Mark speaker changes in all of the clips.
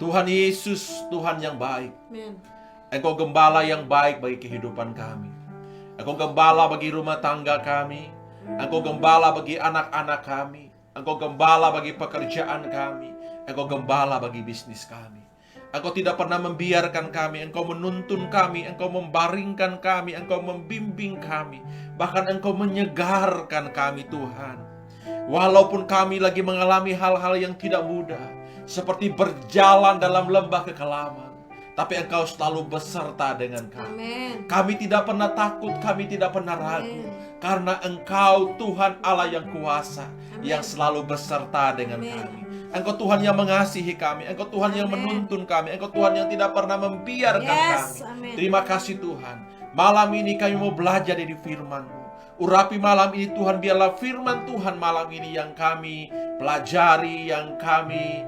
Speaker 1: Tuhan Yesus, Tuhan yang baik.
Speaker 2: Amen.
Speaker 1: Engkau gembala yang baik bagi kehidupan kami. Engkau gembala bagi rumah tangga kami. Engkau gembala bagi anak-anak kami. Engkau gembala bagi pekerjaan kami. Engkau gembala bagi bisnis kami. Engkau tidak pernah membiarkan kami. Engkau menuntun kami. Engkau membaringkan kami. Engkau membimbing kami. Bahkan Engkau menyegarkan kami, Tuhan. Walaupun kami lagi mengalami hal-hal yang tidak mudah, seperti berjalan dalam lembah kekelaman, tapi Engkau selalu beserta dengan kami.
Speaker 2: Amen.
Speaker 1: Kami tidak pernah takut, kami tidak pernah ragu.
Speaker 2: Amen.
Speaker 1: Karena Engkau Tuhan Allah yang kuasa,
Speaker 2: Amen.
Speaker 1: yang selalu beserta dengan
Speaker 2: Amen.
Speaker 1: kami. Engkau Tuhan yang mengasihi kami. Engkau Tuhan yang
Speaker 2: Amen.
Speaker 1: menuntun kami. Engkau Tuhan yang tidak pernah membiarkan
Speaker 2: Yes,
Speaker 1: kami.
Speaker 2: amen.
Speaker 1: Terima kasih Tuhan. Malam ini kami mau belajar dari firman-Mu. Urapi malam ini Tuhan, biarlah firman Tuhan malam ini yang kami pelajari, yang kami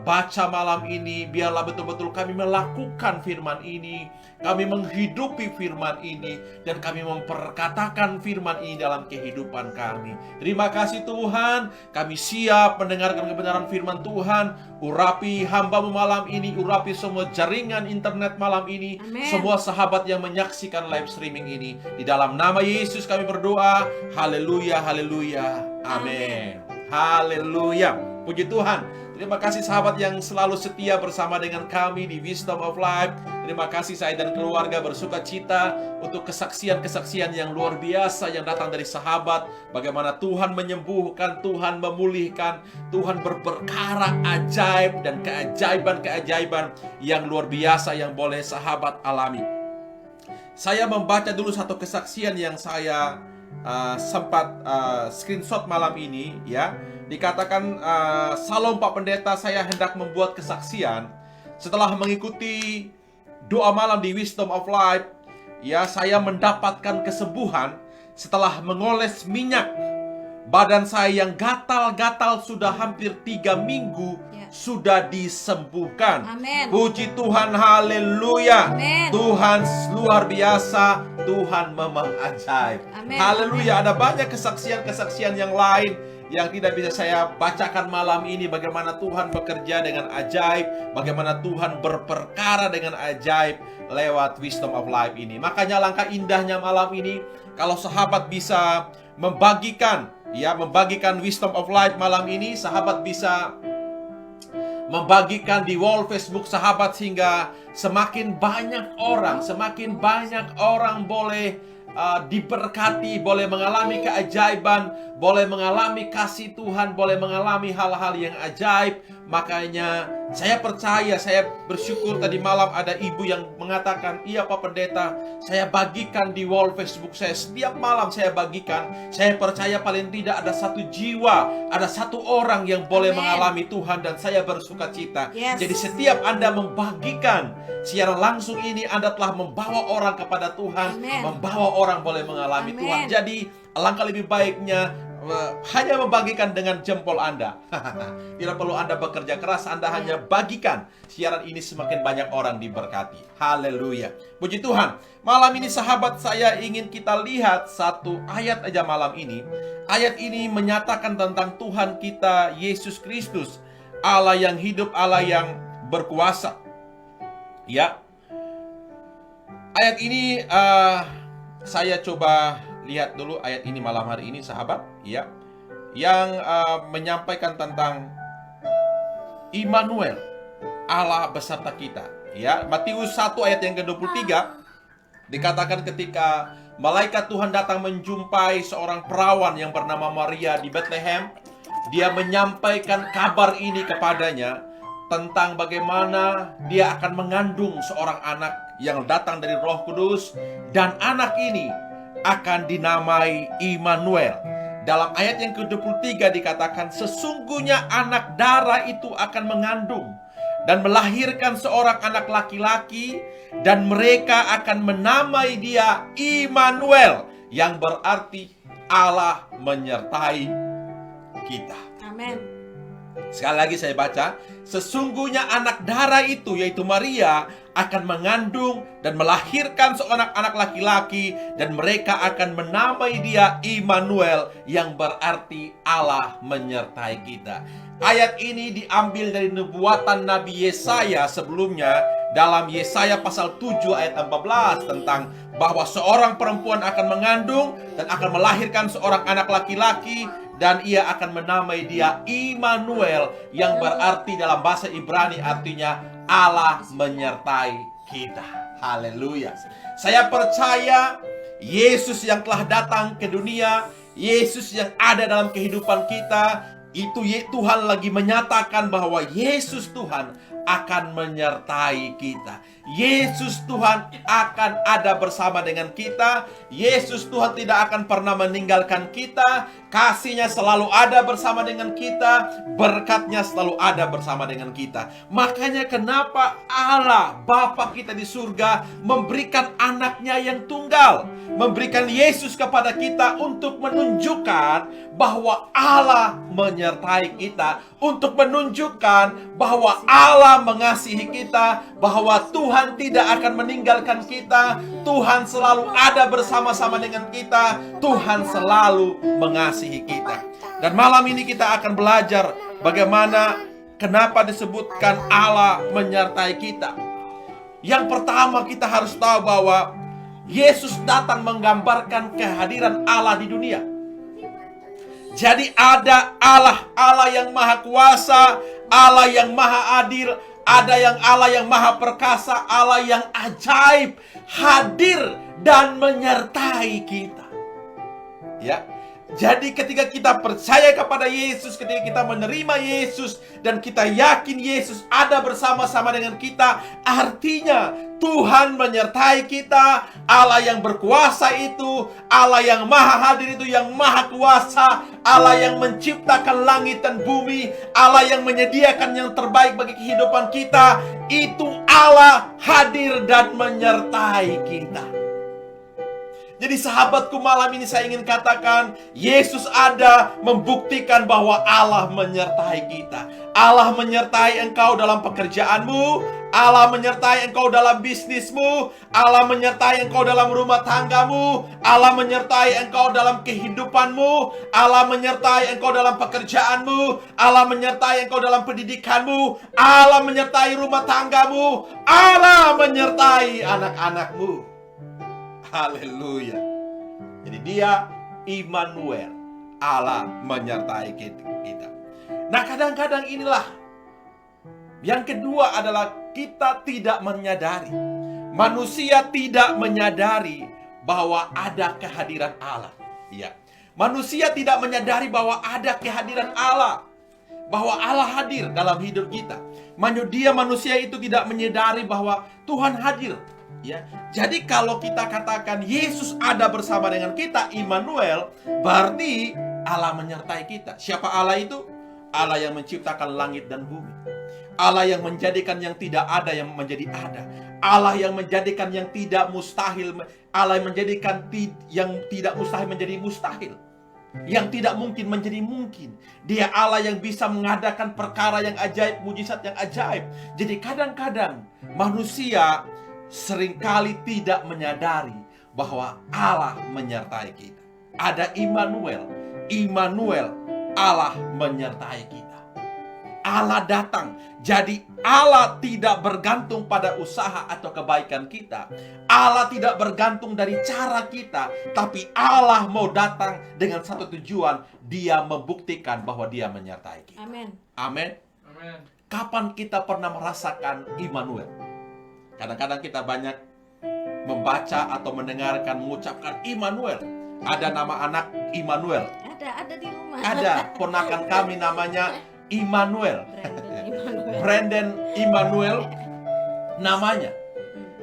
Speaker 1: baca malam ini. Biarlah betul-betul kami melakukan firman ini, kami menghidupi firman ini, dan kami memperkatakan firman ini dalam kehidupan kami. Terima kasih Tuhan, kami siap mendengarkan kebenaran firman Tuhan. Urapi hamba-Mu malam ini, urapi semua jaringan internet malam ini.
Speaker 2: Amen.
Speaker 1: Semua sahabat yang menyaksikan live streaming ini, di dalam nama Yesus kami berdoa. Haleluya, haleluya, amin. Haleluya, puji Tuhan. Terima kasih sahabat yang selalu setia bersama dengan kami di Wisdom of Life. Terima kasih, saya dan keluarga bersuka cita untuk kesaksian-kesaksian yang luar biasa yang datang dari sahabat. Bagaimana Tuhan menyembuhkan, Tuhan memulihkan, Tuhan berperkara ajaib dan keajaiban-keajaiban yang luar biasa yang boleh sahabat alami. Saya membaca dulu satu kesaksian yang saya sempat screenshot malam ini, ya. Dikatakan, Salam Pak Pendeta, saya hendak membuat kesaksian setelah mengikuti doa malam di Wisdom of Life. Ya, saya mendapatkan kesembuhan setelah mengoles minyak. Badan saya yang gatal-gatal sudah hampir 3 minggu sudah disembuhkan.
Speaker 2: Amin.
Speaker 1: Puji Tuhan, haleluya.
Speaker 2: Amin.
Speaker 1: Tuhan luar biasa, Tuhan memang ajaib.
Speaker 2: Amin.
Speaker 1: Haleluya. Ada banyak kesaksian-kesaksian yang lain yang tidak bisa saya bacakan malam ini. Bagaimana Tuhan bekerja dengan ajaib, bagaimana Tuhan berperkara dengan ajaib lewat Wisdom of Life ini. Makanya langkah indahnya malam ini kalau sahabat bisa membagikan Wisdom of Life malam ini. Sahabat bisa membagikan di wall Facebook sahabat, sehingga semakin banyak orang boleh diberkati, boleh mengalami keajaiban, boleh mengalami kasih Tuhan, boleh mengalami hal-hal yang ajaib. Makanya saya percaya, saya bersyukur tadi malam ada ibu yang mengatakan, iya Pak Pendeta, saya bagikan di wall Facebook saya, setiap malam saya bagikan. Saya percaya paling tidak ada satu jiwa, ada satu orang yang boleh
Speaker 2: Amen.
Speaker 1: mengalami Tuhan, dan saya bersuka cita.
Speaker 2: Yes.
Speaker 1: Jadi setiap Anda membagikan siaran langsung ini, Anda telah membawa orang kepada Tuhan.
Speaker 2: Amen.
Speaker 1: Membawa orang boleh mengalami
Speaker 2: Amen.
Speaker 1: Tuhan. Jadi alangkah lebih baiknya hanya membagikan dengan jempol Anda. Tidak perlu Anda bekerja keras, Anda hanya bagikan. Siaran ini semakin banyak orang diberkati. Haleluya. Puji Tuhan. Malam ini sahabat, saya ingin kita lihat satu ayat aja malam ini. Ayat ini menyatakan tentang Tuhan kita Yesus Kristus, Allah yang hidup, Allah yang berkuasa. Ya. Ayat ini saya coba lihat dulu ayat ini malam hari ini sahabat, ya, yang menyampaikan tentang Immanuel, Allah beserta kita. Ya, Matius 1 ayat yang ke-23 dikatakan ketika malaikat Tuhan datang menjumpai seorang perawan yang bernama Maria di Bethlehem, dia menyampaikan kabar ini kepadanya tentang bagaimana dia akan mengandung seorang anak yang datang dari Roh Kudus, dan anak ini akan dinamai Immanuel. Dalam ayat yang ke-23 dikatakan, sesungguhnya anak darah itu akan mengandung dan melahirkan seorang anak laki-laki, dan mereka akan menamai dia Immanuel, yang berarti Allah menyertai kita.
Speaker 2: Amin.
Speaker 1: Sekali lagi saya baca, Sesungguhnya anak darah itu, yaitu Maria, akan mengandung dan melahirkan seorang anak laki-laki, dan mereka akan menamai dia Immanuel, yang berarti Allah menyertai kita. Ayat ini diambil dari nubuatan Nabi Yesaya sebelumnya, dalam Yesaya pasal 7 ayat 14, tentang bahwa seorang perempuan akan mengandung dan akan melahirkan seorang anak laki-laki, dan ia akan menamai dia Immanuel, yang berarti dalam bahasa Ibrani artinya Allah menyertai kita. Haleluya. Saya percaya Yesus yang telah datang ke dunia, Yesus yang ada dalam kehidupan kita, itu Tuhan lagi menyatakan bahwa Yesus Tuhan akan menyertai kita. Yesus Tuhan akan ada bersama dengan kita. Yesus Tuhan tidak akan pernah meninggalkan kita. Kasih-Nya selalu ada bersama dengan kita. Berkat-Nya selalu ada bersama dengan kita. Makanya kenapa Allah Bapa kita di surga memberikan anaknya yang tunggal, memberikan Yesus kepada kita untuk menunjukkan bahwa Allah menyertai kita, untuk menunjukkan bahwa Allah mengasihi kita, bahwa Tuhan tidak akan meninggalkan kita, Tuhan selalu ada bersama-sama dengan kita, Tuhan selalu mengasihi kita. Dan malam ini kita akan belajar bagaimana, kenapa disebutkan Allah menyertai kita. Yang pertama, kita harus tahu bahwa Yesus datang menggambarkan kehadiran Allah di dunia. Jadi ada Allah yang maha kuasa, Allah yang maha adil, ada yang Allah yang maha perkasa, Allah yang ajaib, hadir dan menyertai kita. Ya. Jadi ketika kita percaya kepada Yesus, ketika kita menerima Yesus, dan kita yakin Yesus ada bersama-sama dengan kita, artinya Tuhan menyertai kita. Allah yang berkuasa itu, Allah yang maha hadir itu, yang maha kuasa, Allah yang menciptakan langit dan bumi, Allah yang menyediakan yang terbaik bagi kehidupan kita, itu Allah hadir dan menyertai kita. Jadi sahabatku, malam ini saya ingin katakan, Yesus ada membuktikan bahwa Allah menyertai kita. Allah menyertai engkau dalam pekerjaanmu, Allah menyertai engkau dalam bisnismu, Allah menyertai engkau dalam rumah tanggamu, Allah menyertai engkau dalam kehidupanmu, Allah menyertai engkau dalam pekerjaanmu, Allah menyertai engkau dalam pendidikanmu, Allah menyertai rumah tanggamu, Allah menyertai anak-anakmu. Haleluya. Jadi dia Immanuel, Allah menyertai kita. Nah, kadang-kadang inilah yang kedua adalah kita tidak menyadari. Manusia tidak menyadari bahwa ada kehadiran Allah. Ya. Manusia tidak menyadari bahwa ada kehadiran Allah, bahwa Allah hadir dalam hidup kita. Manusia itu tidak menyadari bahwa Tuhan hadir. Ya, jadi kalau kita katakan Yesus ada bersama dengan kita, Immanuel, berarti Allah menyertai kita. Siapa Allah itu? Allah yang menciptakan langit dan bumi. Allah yang menjadikan yang tidak ada yang menjadi ada. Allah yang menjadikan yang tidak mustahil, Allah yang menjadikan yang tidak mustahil menjadi mustahil, yang tidak mungkin menjadi mungkin. Dia Allah yang bisa mengadakan perkara yang ajaib, mujizat yang ajaib. Jadi kadang-kadang manusia seringkali tidak menyadari bahwa Allah menyertai kita. Ada Immanuel, Allah menyertai kita. Allah datang. Jadi Allah tidak bergantung pada usaha atau kebaikan kita. Allah tidak bergantung dari cara kita, tapi Allah mau datang dengan satu tujuan. Dia membuktikan bahwa dia menyertai kita.
Speaker 2: Amin.
Speaker 1: Amin. Kapan kita pernah merasakan Immanuel? Kadang-kadang kita banyak membaca atau mendengarkan, mengucapkan Immanuel. Ada nama anak Immanuel.
Speaker 2: Ada di rumah.
Speaker 1: Ada ponakan kami namanya Immanuel.
Speaker 2: Brandon
Speaker 1: Immanuel namanya.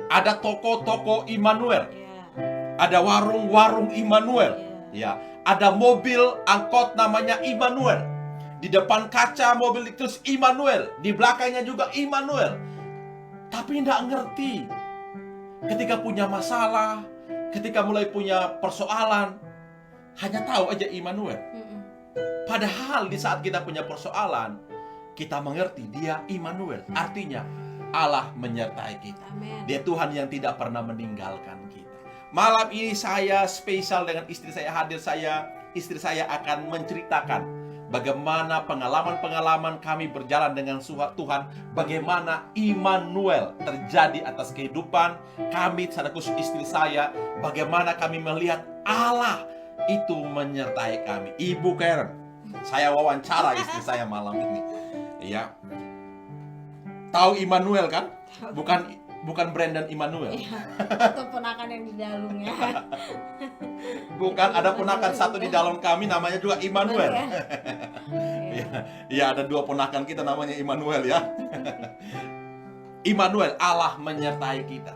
Speaker 1: Ada toko-toko Immanuel. Ada warung-warung Immanuel. Ya, ada mobil angkot namanya Immanuel. Di depan kaca mobil itu Immanuel, di belakangnya juga Immanuel. Tapi tidak ngerti. Ketika punya masalah, ketika mulai punya persoalan, hanya tahu aja Immanuel. Padahal di saat kita punya persoalan, kita mengerti dia Immanuel, artinya Allah menyertai kita.
Speaker 2: Amin.
Speaker 1: Dia Tuhan yang tidak pernah meninggalkan kita. Malam ini saya spesial dengan istri saya hadir. Istri saya akan menceritakan bagaimana pengalaman-pengalaman kami berjalan dengan Tuhan, bagaimana Immanuel terjadi atas kehidupan kami, secara khusus istri saya, bagaimana kami melihat Allah itu menyertai kami. Ibu Karen, saya wawancara istri saya malam ini. Ya, tahu Immanuel kan? Bukan Brandon Immanuel.
Speaker 2: Iya, itu ponakan yang di dalamnya.
Speaker 1: Bukan, ada ponakan satu di dalam kami namanya juga Immanuel. Ya, ada 2 ponakan kita namanya Immanuel ya. Immanuel, Allah menyertai kita.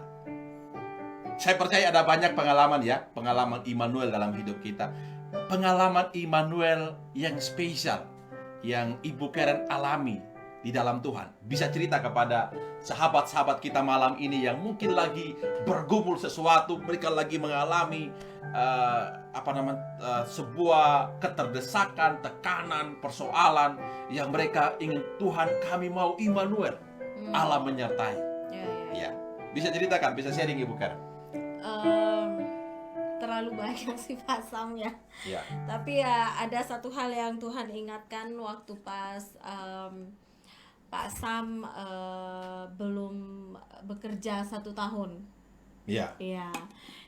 Speaker 1: Saya percaya ada banyak pengalaman Immanuel dalam hidup kita. Pengalaman Immanuel yang spesial yang Ibu Karen alami di dalam Tuhan. Bisa cerita kepada sahabat-sahabat kita malam ini yang mungkin lagi bergumul sesuatu, mereka lagi mengalami sebuah keterdesakan, tekanan, persoalan yang mereka ingin, Tuhan kami mau Immanuel, Allah menyertai. Ya. Bisa ceritakan, bisa sharing Ibu Karen.
Speaker 2: Terlalu banyak sih Pak Sam ya. Tapi ya ada satu hal yang Tuhan ingatkan waktu pas Pak Sam belum bekerja 1 tahun.
Speaker 1: Iya.
Speaker 2: Iya,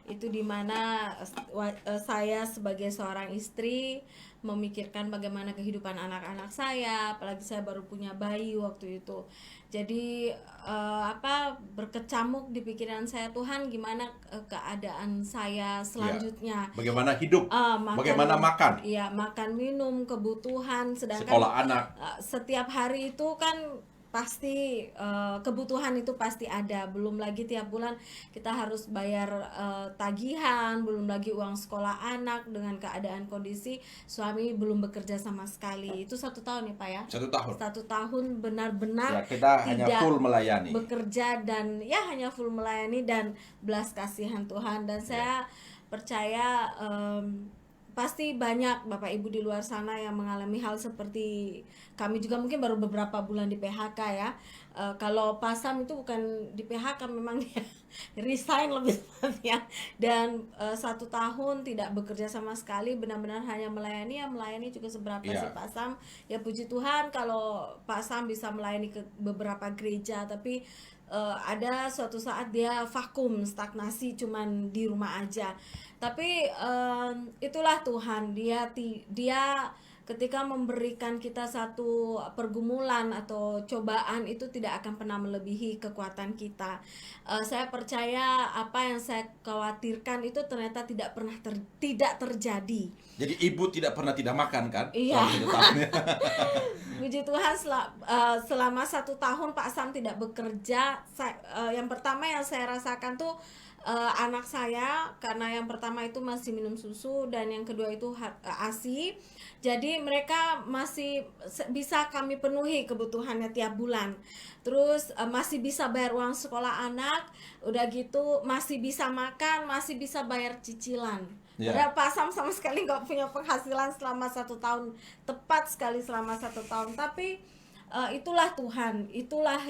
Speaker 2: itu dimana saya sebagai seorang istri memikirkan bagaimana kehidupan anak-anak saya, apalagi saya baru punya bayi waktu itu. Jadi berkecamuk di pikiran saya, Tuhan gimana keadaan saya selanjutnya?
Speaker 1: Bagaimana hidup? Bagaimana makan?
Speaker 2: Iya, makan minum, kebutuhan. Sedangkan
Speaker 1: sekolah anak.
Speaker 2: Setiap hari itu kan pasti kebutuhan itu pasti ada. Belum lagi tiap bulan kita harus bayar tagihan, belum lagi uang sekolah anak, dengan keadaan kondisi suami belum bekerja sama sekali. Itu 1 tahun ya Pak ya?
Speaker 1: 1 tahun.
Speaker 2: 1 tahun benar-benar
Speaker 1: Ya, kita hanya full melayani.
Speaker 2: Bekerja dan ya hanya full melayani dan belas kasihan Tuhan. Dan saya percaya pasti banyak Bapak Ibu di luar sana yang mengalami hal seperti kami juga, mungkin baru beberapa bulan di PHK ya. Kalau Pak Sam itu bukan di PHK, memang dia resign lebih tepatnya, dan 1 tahun tidak bekerja sama sekali, benar-benar hanya melayani. Ya melayani juga seberapa sih Pak Sam. Ya puji Tuhan kalau Pak Sam bisa melayani ke beberapa gereja, tapi ada suatu saat dia vakum, stagnasi, cuman di rumah aja. Tapi itulah Tuhan, dia ketika memberikan kita satu pergumulan atau cobaan, itu tidak akan pernah melebihi kekuatan kita. Saya percaya apa yang saya khawatirkan itu ternyata tidak pernah tidak terjadi.
Speaker 1: Jadi ibu tidak pernah tidak makan kan?
Speaker 2: Iya. Puji Tuhan, selama 1 tahun Pak Sam tidak bekerja. Yang pertama yang saya rasakan tuh anak saya, karena yang pertama itu masih minum susu dan yang kedua itu ASI. Jadi mereka masih bisa kami penuhi kebutuhannya tiap bulan. Terus masih bisa bayar uang sekolah anak, udah gitu masih bisa makan, masih bisa bayar cicilan. Padahal Pak Sam sama sekali nggak punya penghasilan selama 1 tahun, tepat sekali selama 1 tahun. Tapi itulah Tuhan, itulah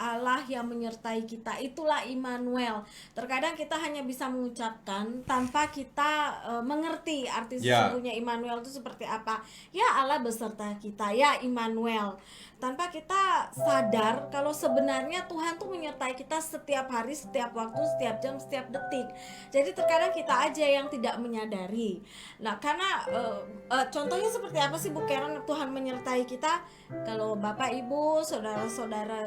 Speaker 2: Allah yang menyertai kita, itulah Immanuel. Terkadang kita hanya bisa mengucapkan tanpa kita mengerti arti sesungguhnya Immanuel itu seperti apa. Ya Allah beserta kita, ya Immanuel. Tanpa kita sadar kalau sebenarnya Tuhan tuh menyertai kita setiap hari, setiap waktu, setiap jam, setiap detik. Jadi terkadang kita aja yang tidak menyadari. Nah, karena contohnya seperti apa sih Bu Karen Tuhan menyertai kita? Kalau Bapak Ibu,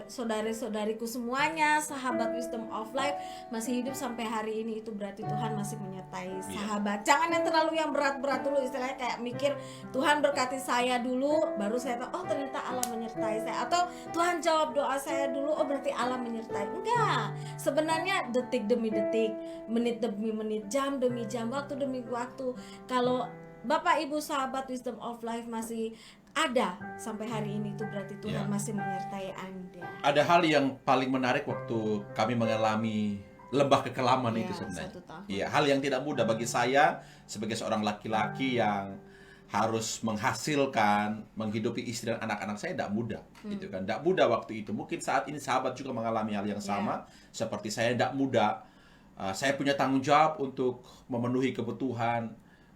Speaker 2: saudara-saudariku semuanya, sahabat Wisdom of Life masih hidup sampai hari ini, itu berarti Tuhan masih menyertai sahabat. Jangan yang terlalu yang berat-berat dulu, istilahnya kayak mikir Tuhan berkati saya dulu, baru saya tahu oh ternyata Allah menyertai saya, atau Tuhan jawab doa saya dulu, oh berarti Allah menyertai. Enggak, sebenarnya detik demi detik, menit demi menit, jam demi jam, waktu demi waktu. Kalau Bapak Ibu sahabat Wisdom of Life masih ada sampai hari ini, itu berarti Tuhan masih menyertai Anda.
Speaker 1: Ada hal yang paling menarik waktu kami mengalami lembah kekelaman itu sebenarnya. Iya, hal yang tidak mudah bagi saya sebagai seorang laki-laki yang harus menghasilkan, menghidupi istri dan anak-anak saya tidak mudah, gitu kan? Tidak mudah waktu itu. Mungkin saat ini sahabat juga mengalami hal yang sama, seperti saya tidak mudah. Saya punya tanggung jawab untuk memenuhi kebutuhan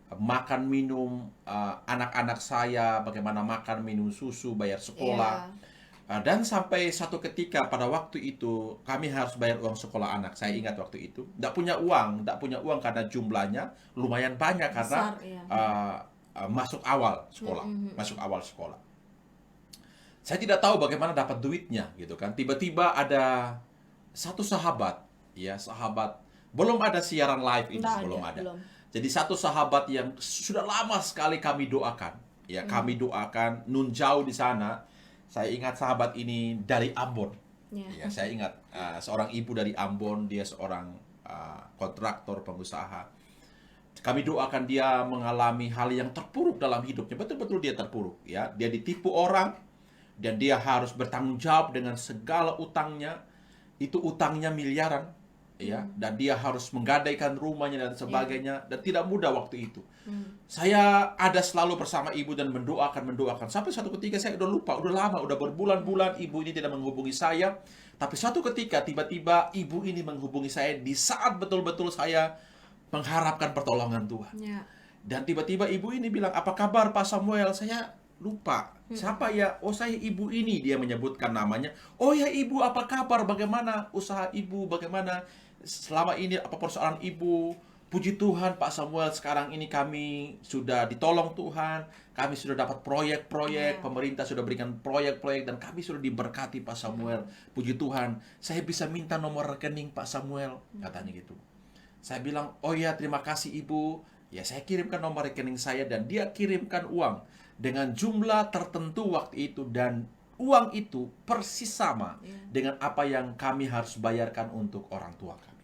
Speaker 1: makan minum anak-anak saya, bagaimana makan minum susu, bayar sekolah. Dan sampai satu ketika pada waktu itu kami harus bayar uang sekolah anak. Saya ingat waktu itu tidak punya uang karena jumlahnya lumayan banyak karena
Speaker 2: Besar,
Speaker 1: masuk awal sekolah. Saya tidak tahu bagaimana dapat duitnya, gitu kan. Tiba-tiba ada satu sahabat, belum ada siaran live ini, belum ada. Jadi satu sahabat yang sudah lama sekali kami doakan, kami doakan nun jauh di sana. Saya ingat sahabat ini dari Ambon. Saya ingat seorang ibu dari Ambon, dia seorang kontraktor pengusaha. Kami doakan dia mengalami hal yang terpuruk dalam hidupnya. Betul-betul dia terpuruk, Dia ditipu orang dan dia harus bertanggung jawab dengan segala utangnya. Itu utangnya miliaran, dan dia harus menggadaikan rumahnya dan sebagainya, dan tidak mudah waktu itu. Saya ada selalu bersama ibu dan mendoakan sampai satu ketika saya udah lupa, udah lama, udah berbulan-bulan ibu ini tidak menghubungi saya. Tapi satu ketika tiba-tiba ibu ini menghubungi saya di saat betul-betul saya mengharapkan pertolongan Tuhan. Dan tiba-tiba ibu ini bilang, "Apa kabar Pak Samuel?" Saya lupa. Siapa ya? Oh, saya ibu ini, dia menyebutkan namanya. "Oh ya ibu, apa kabar? Bagaimana usaha ibu? Bagaimana selama ini, apa persoalan ibu?" "Puji Tuhan Pak Samuel, sekarang ini kami sudah ditolong Tuhan. Kami sudah dapat proyek-proyek, pemerintah sudah berikan proyek-proyek dan kami sudah diberkati Pak Samuel. Puji Tuhan, saya bisa minta nomor rekening Pak Samuel," katanya gitu. Saya bilang, "Oh ya, terima kasih ibu." Ya, saya kirimkan nomor rekening saya dan dia kirimkan uang dengan jumlah tertentu waktu itu, dan uang itu persis sama dengan apa yang kami harus bayarkan untuk orang tua kami.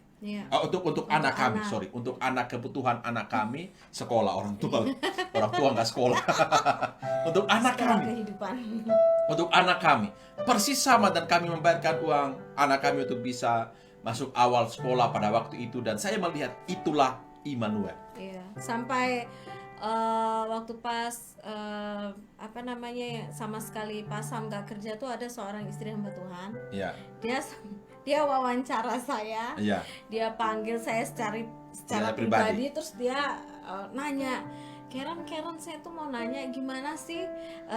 Speaker 1: Untuk anak kami, untuk anak, kebutuhan anak kami sekolah. Orang tua nggak sekolah. Untuk anak kami, untuk anak kami persis sama, dan kami membayarkan uang anak kami untuk bisa masuk awal sekolah pada waktu itu. Dan saya melihat itulah Immanuel.
Speaker 2: Sampai waktu pas sama sekali pas Sam gak kerja tuh, ada seorang istri hamba Tuhan. Dia wawancara saya. Dia panggil saya secara pribadi, terus dia nanya, Karen, saya tuh mau nanya gimana sih,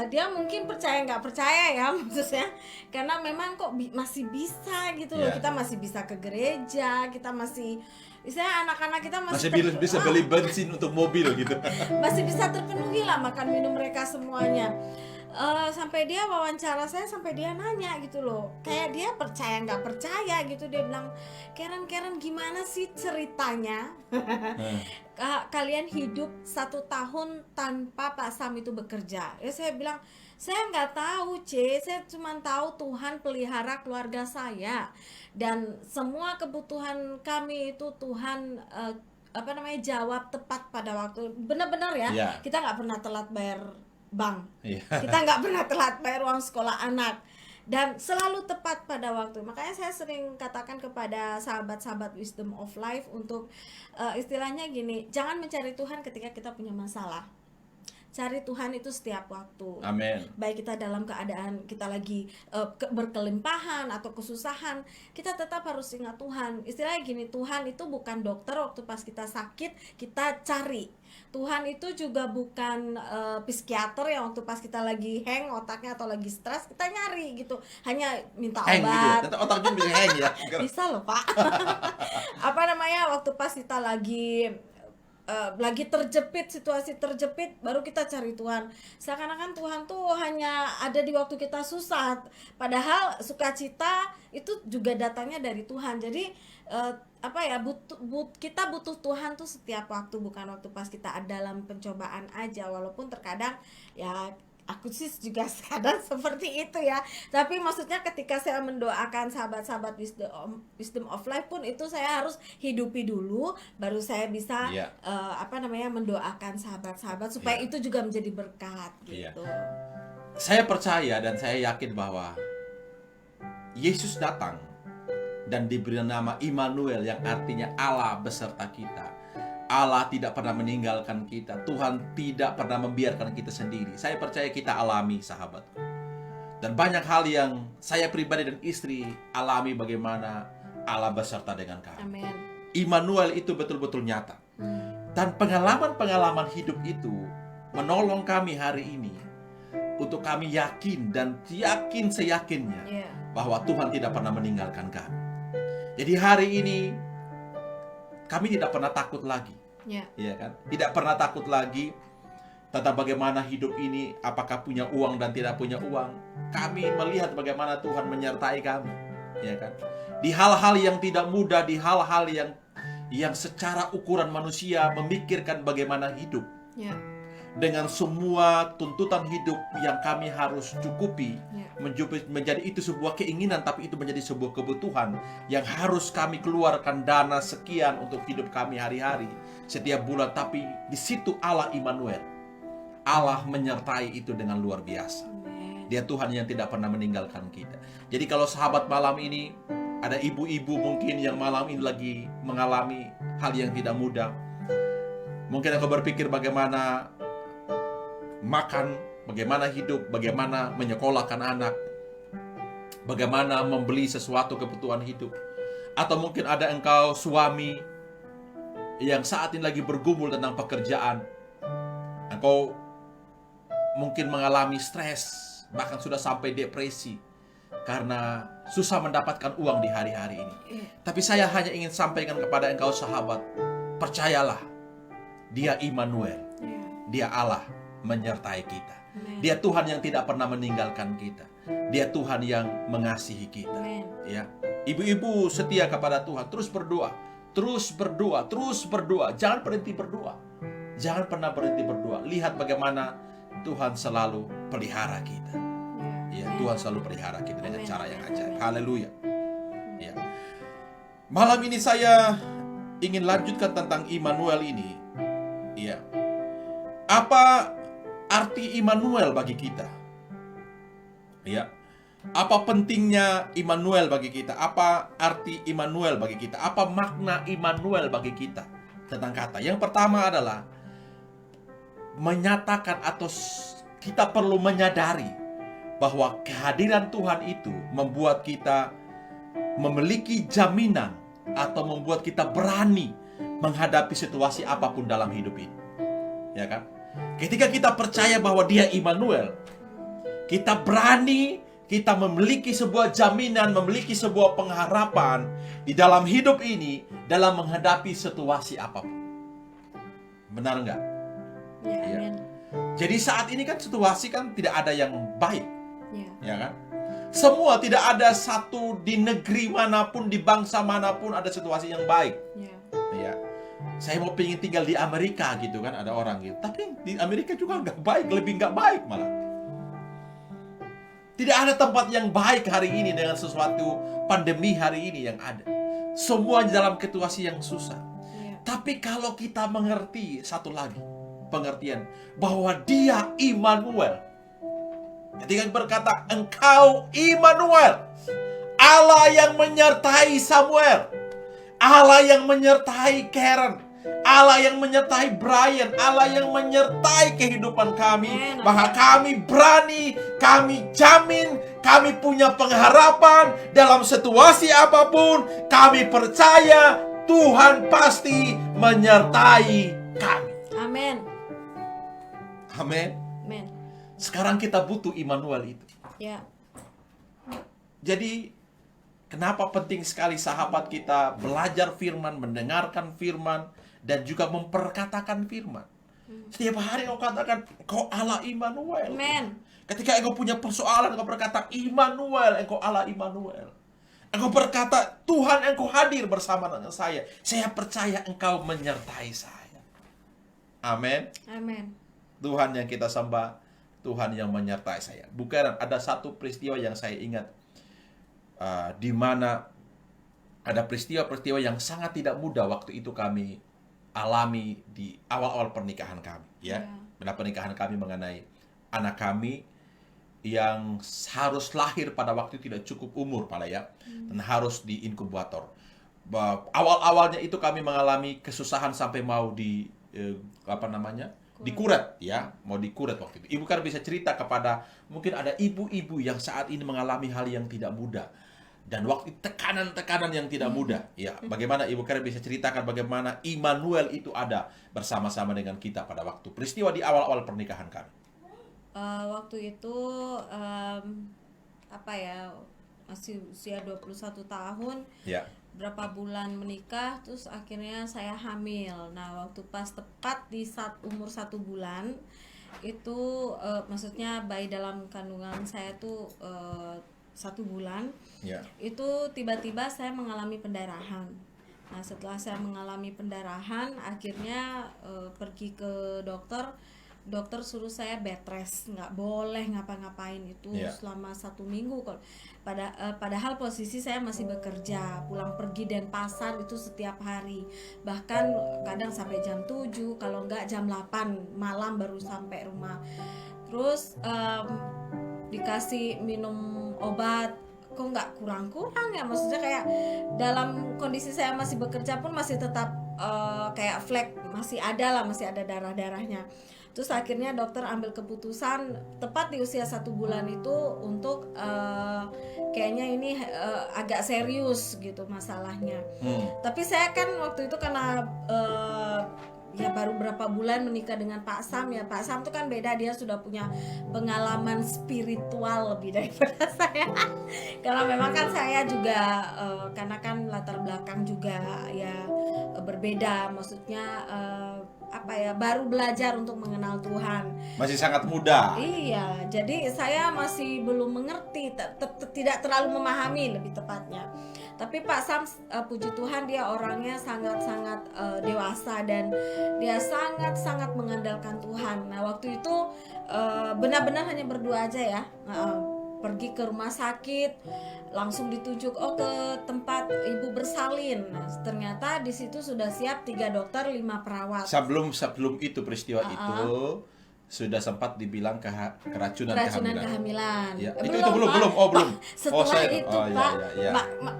Speaker 2: dia mungkin percaya nggak percaya ya maksudnya, karena memang kok masih bisa gitu loh, kita masih bisa ke gereja, kita masih, misalnya anak-anak kita masih
Speaker 1: bisa beli bensin untuk mobil gitu,
Speaker 2: masih bisa terpenuhi lah makan minum mereka semuanya. Sampai dia wawancara saya, sampai dia nanya gitu loh, kayak dia percaya nggak percaya gitu. Dia bilang, Karen gimana sih ceritanya kalian hidup 1 tahun tanpa Pak Sam itu bekerja? Ya saya bilang, saya nggak tahu saya cuma tahu Tuhan pelihara keluarga saya, dan semua kebutuhan kami itu Tuhan jawab tepat pada waktu, benar-benar kita nggak pernah telat bayar bank, kita nggak pernah telat bayar uang sekolah anak, dan selalu tepat pada waktu. Makanya saya sering katakan kepada sahabat-sahabat Wisdom of Life untuk istilahnya gini, jangan mencari Tuhan ketika kita punya masalah, cari Tuhan itu setiap waktu.
Speaker 1: Amin.
Speaker 2: Baik kita dalam keadaan kita lagi berkelimpahan atau kesusahan, kita tetap harus ingat Tuhan. Istilahnya gini, Tuhan itu bukan dokter waktu pas kita sakit kita cari. Tuhan itu juga bukan psikiater yang waktu pas kita lagi hang otaknya atau lagi stres kita nyari gitu, hanya minta obat.
Speaker 1: Gitu. Otaknya bisa hang ya.
Speaker 2: Bisa loh Pak. Waktu pas kita lagi terjepit, situasi terjepit, baru kita cari Tuhan. Seakan-akan Tuhan tuh hanya ada di waktu kita susah, padahal sukacita itu juga datangnya dari Tuhan. Jadi kita butuh Tuhan tuh setiap waktu, bukan waktu pas kita ada dalam pencobaan aja. Walaupun terkadang ya aku sih juga kadang seperti itu ya, tapi maksudnya ketika saya mendoakan sahabat-sahabat Wisdom of Life pun itu saya harus hidupi dulu, baru saya bisa mendoakan sahabat-sahabat supaya itu juga menjadi berkat gitu.
Speaker 1: Saya percaya dan saya yakin bahwa Yesus datang dan diberi nama Immanuel yang artinya Allah beserta kita. Allah tidak pernah meninggalkan kita. Tuhan tidak pernah membiarkan kita sendiri. Saya percaya kita alami, sahabat. Dan banyak hal yang saya pribadi dan istri alami bagaimana Allah beserta dengan kami.
Speaker 2: Amin.
Speaker 1: Immanuel itu betul-betul nyata. Dan pengalaman-pengalaman hidup itu menolong kami hari ini untuk kami yakin dan yakin seyakinnya
Speaker 2: Yeah.
Speaker 1: bahwa Tuhan tidak pernah meninggalkan kami. Jadi hari ini kami tidak pernah takut lagi.
Speaker 2: Yeah.
Speaker 1: Ya kan? Tidak pernah takut lagi tentang bagaimana hidup ini, apakah punya uang dan tidak punya uang. Kami melihat bagaimana Tuhan menyertai kami, ya kan? Di hal-hal yang tidak mudah, di hal-hal yang secara ukuran manusia memikirkan bagaimana hidup.
Speaker 2: Yeah.
Speaker 1: Dengan semua tuntutan hidup yang kami harus cukupi,
Speaker 2: Yeah.
Speaker 1: menjadi itu sebuah keinginan, tapi itu menjadi sebuah kebutuhan yang harus kami keluarkan dana sekian untuk hidup kami hari-hari, setiap bulan. Tapi di situ Allah Immanuel, Allah menyertai itu dengan luar biasa.
Speaker 2: Amen.
Speaker 1: Dia Tuhan yang tidak pernah meninggalkan kita. Jadi kalau sahabat malam ini, ada ibu-ibu mungkin yang malam ini lagi mengalami hal yang tidak mudah. Mungkin aku berpikir bagaimana makan, bagaimana hidup, bagaimana menyekolahkan anak, bagaimana membeli sesuatu kebutuhan hidup. Atau mungkin ada engkau suami yang saat ini lagi bergumul tentang pekerjaan. Engkau mungkin mengalami stres, bahkan sudah sampai depresi karena susah mendapatkan uang di hari-hari ini. Tapi saya hanya ingin sampaikan kepada engkau sahabat, percayalah, Dia Immanuel,
Speaker 2: Yeah.
Speaker 1: Dia Allah menyertai kita.
Speaker 2: Amen.
Speaker 1: Dia Tuhan yang tidak pernah meninggalkan kita. Dia Tuhan yang mengasihi kita.
Speaker 2: Amen.
Speaker 1: Ya, ibu-ibu setia kepada Tuhan, terus berdoa, terus berdoa, terus berdoa. Jangan berhenti berdoa. Jangan pernah berhenti berdoa. Lihat bagaimana Tuhan selalu pelihara kita. Ya,
Speaker 2: Amen.
Speaker 1: Tuhan selalu pelihara kita dengan
Speaker 2: Amen.
Speaker 1: cara yang
Speaker 2: Amen.
Speaker 1: ajaib. Haleluya. Ya. Malam ini saya ingin lanjutkan tentang Immanuel ini. Ya. Apa arti Immanuel bagi kita? Ya. Apa pentingnya Immanuel bagi kita? Apa arti Immanuel bagi kita? Apa makna Immanuel bagi kita? Tentang kata. Yang pertama adalah menyatakan atau kita perlu menyadari bahwa kehadiran Tuhan itu membuat kita memiliki jaminan atau membuat kita berani menghadapi situasi apapun dalam hidup ini. Ya kan? Ketika kita percaya bahwa Dia Immanuel, kita berani, kita memiliki sebuah jaminan, memiliki sebuah pengharapan di dalam hidup ini dalam menghadapi situasi apapun. Benar enggak?
Speaker 2: Ya,
Speaker 1: Ya.
Speaker 2: amin.
Speaker 1: Jadi saat ini kan situasi kan tidak ada yang baik,
Speaker 2: Ya.
Speaker 1: ya kan? Semua, tidak ada satu di negeri manapun, di bangsa manapun ada situasi yang baik.
Speaker 2: Ya.
Speaker 1: Ya, saya mau pengen tinggal di Amerika gitu kan, ada orang gitu. Tapi di Amerika juga nggak baik, lebih nggak baik malah. Tidak ada tempat yang baik hari ini dengan sesuatu pandemi hari ini yang ada. Semua dalam situasi yang susah.
Speaker 2: Ya.
Speaker 1: Tapi kalau kita mengerti satu lagi, pengertian bahwa Dia Immanuel. Ketika berkata, engkau Immanuel, Allah yang menyertai Samuel, Allah yang menyertai Karen, Allah yang menyertai Brian, Allah yang menyertai kehidupan kami.
Speaker 2: Amen.
Speaker 1: Maka kami berani, kami jamin, kami punya pengharapan dalam situasi apapun. Kami percaya Tuhan pasti menyertai kami.
Speaker 2: Amin.
Speaker 1: Amin.
Speaker 2: Amin.
Speaker 1: Sekarang kita butuh Immanuel itu.
Speaker 2: Ya.
Speaker 1: Jadi kenapa penting sekali sahabat kita belajar firman, mendengarkan firman, dan juga memperkatakan firman. Setiap hari kau katakan, kau Allah Immanuel.
Speaker 2: Amen.
Speaker 1: Ketika engkau punya persoalan, engkau berkata, Immanuel, engkau Allah Immanuel. Engkau berkata, Tuhan, engkau hadir bersama dengan saya. Saya percaya engkau menyertai saya. Amin.
Speaker 2: Amin.
Speaker 1: Tuhan yang kita sembah, Tuhan yang menyertai saya. Bukan, ada satu peristiwa yang saya ingat, di mana ada peristiwa-peristiwa yang sangat tidak mudah waktu itu kami alami di awal-awal pernikahan kami, ya. Pada pernikahan kami mengenai anak kami yang harus lahir pada waktu tidak cukup umur, pada ya, dan harus di inkubator. awal-awalnya itu kami mengalami kesusahan sampai mau dikuret ya, mau dikuret waktu itu. Ibu kan bisa cerita kepada mungkin ada ibu-ibu yang saat ini mengalami hal yang tidak mudah dan waktu tekanan-tekanan yang tidak mudah. Ya, bagaimana Ibu Karen bisa ceritakan bagaimana Immanuel itu ada bersama-sama dengan kita pada waktu peristiwa di awal-awal pernikahan kami.
Speaker 2: Waktu itu masih usia 21 tahun.
Speaker 1: Ya.
Speaker 2: Berapa bulan menikah, terus akhirnya saya hamil. Nah, waktu pas tepat di umur 1 bulan itu, maksudnya bayi dalam kandungan saya tuh 1 bulan.
Speaker 1: Ya.
Speaker 2: Itu tiba-tiba saya mengalami pendarahan. Nah, setelah saya mengalami pendarahan, akhirnya pergi ke dokter. Dokter suruh saya bed rest, nggak boleh ngapa-ngapain itu selama 1 minggu. Padahal posisi saya masih bekerja, pulang pergi Denpasar itu setiap hari, bahkan kadang sampai jam 7, kalau nggak jam 8 malam baru sampai rumah. Terus dikasih minum obat, kok nggak kurang-kurang ya, maksudnya kayak dalam kondisi saya masih bekerja pun masih tetap kayak flek, masih ada darah-darahnya. Terus akhirnya dokter ambil keputusan tepat di usia 1 bulan itu untuk kayaknya ini agak serius gitu masalahnya. Tapi saya kan waktu itu karena ya baru berapa bulan menikah dengan Pak Sam ya. Pak Sam tuh kan beda, dia sudah punya pengalaman spiritual lebih daripada saya. Karena memang kan saya juga karena kan latar belakang juga ya berbeda, maksudnya baru belajar untuk mengenal Tuhan.
Speaker 1: Masih sangat muda.
Speaker 2: Iya, jadi saya masih belum mengerti, tidak terlalu memahami lebih tepatnya. Tapi Pak Sam, puji Tuhan, dia orangnya sangat-sangat dewasa dan dia sangat-sangat mengandalkan Tuhan. Nah, waktu itu benar-benar hanya berdua aja ya. Pergi ke rumah sakit, langsung ditunjuk ke tempat ibu bersalin. Nah, ternyata di situ sudah siap 3 dokter, 5 perawat.
Speaker 1: Sebelum itu peristiwa itu sudah sempat dibilang keracunan kehamilan. Ya. Itu belum.
Speaker 2: Setelah itu Pak,
Speaker 1: ya.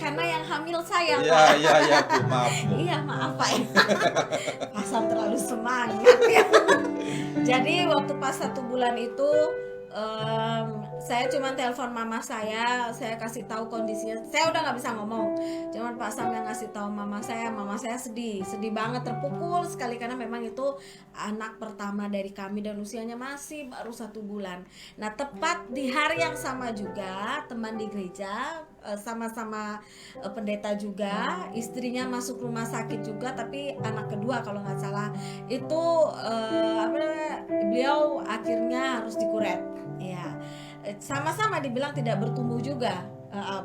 Speaker 2: Karena yang hamil saya
Speaker 1: Pak. Iya, maaf.
Speaker 2: Iya, maaf Pak. Pasal terlalu semangat ya. Jadi waktu pas 1 bulan itu saya cuma telepon mama saya kasih tahu kondisinya. Saya udah nggak bisa ngomong, cuman Pak Sam yang ngasih tahu mama saya sedih banget, terpukul sekali karena memang itu anak pertama dari kami dan usianya masih baru 1 bulan. Nah, tepat di hari yang sama juga teman di gereja, sama-sama pendeta juga, istrinya masuk rumah sakit juga, tapi anak kedua kalau nggak salah itu beliau akhirnya harus dikuret ya. Sama-sama dibilang tidak bertumbuh juga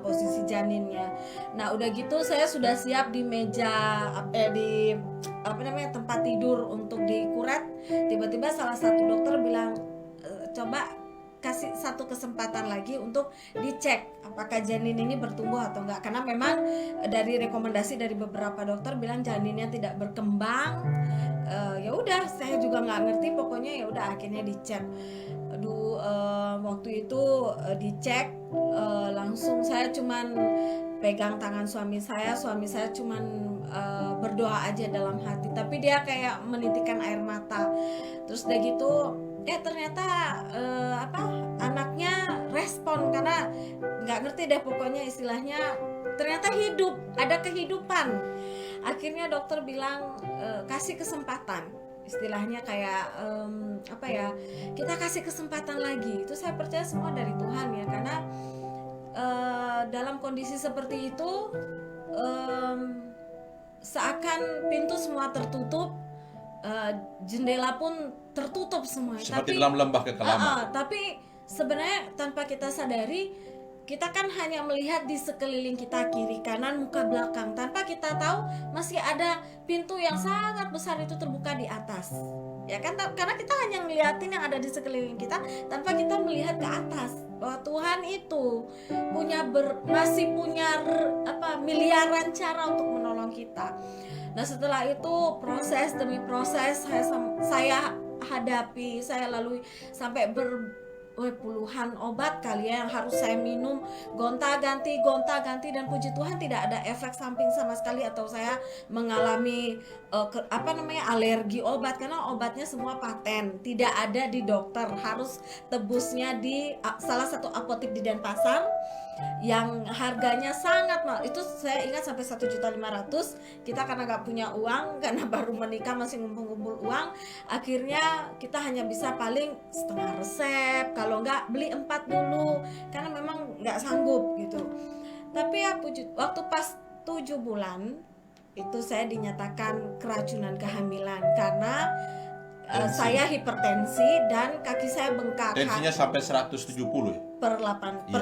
Speaker 2: posisi janinnya. Nah, udah gitu saya sudah siap di meja tempat tidur untuk dikuret. Tiba-tiba salah satu dokter bilang, coba kasih 1 kesempatan lagi untuk dicek apakah janin ini bertumbuh atau enggak, karena memang dari rekomendasi dari beberapa dokter bilang janinnya tidak berkembang. Ya udah, saya juga nggak ngerti, pokoknya ya udah akhirnya dicek. Waktu itu dicek, langsung saya cuman pegang tangan suami saya cuman berdoa aja dalam hati, tapi dia kayak menitikkan air mata. Terus udah gitu ternyata anaknya respon, karena nggak ngerti deh pokoknya istilahnya, ternyata hidup, ada kehidupan. Akhirnya dokter bilang kasih kesempatan, istilahnya kayak kita kasih kesempatan lagi. Itu saya percaya semua dari Tuhan ya, karena dalam kondisi seperti itu seakan pintu semua tertutup, jendela pun tertutup semua.
Speaker 1: Seperti dalam lembah kekelaman.
Speaker 2: Tapi sebenarnya tanpa kita sadari, kita kan hanya melihat di sekeliling kita, kiri kanan muka belakang, tanpa kita tahu masih ada pintu yang sangat besar itu terbuka di atas ya kan, karena kita hanya ngeliatin yang ada di sekeliling kita tanpa kita melihat ke atas bahwa Tuhan itu masih punya miliaran cara untuk menolong kita. Nah, setelah itu proses demi proses saya hadapi, saya lalui sampai puluhan obat kali ya yang harus saya minum, gonta-ganti, dan puji Tuhan tidak ada efek samping sama sekali atau saya mengalami alergi obat, karena obatnya semua paten, tidak ada di dokter, harus tebusnya di salah satu apotek di Denpasar yang harganya sangat mahal. Itu saya ingat sampai 1.500.000. Kita karena nggak punya uang, karena baru menikah masih ngumpul-ngumpul uang, akhirnya kita hanya bisa paling setengah resep, kalau nggak beli 4 dulu karena memang nggak sanggup gitu. Tapi ya waktu pas 7 bulan itu saya dinyatakan keracunan kehamilan karena saya hipertensi dan kaki saya bengkak.
Speaker 1: Tensinya sampai 170 ya?
Speaker 2: Per 80.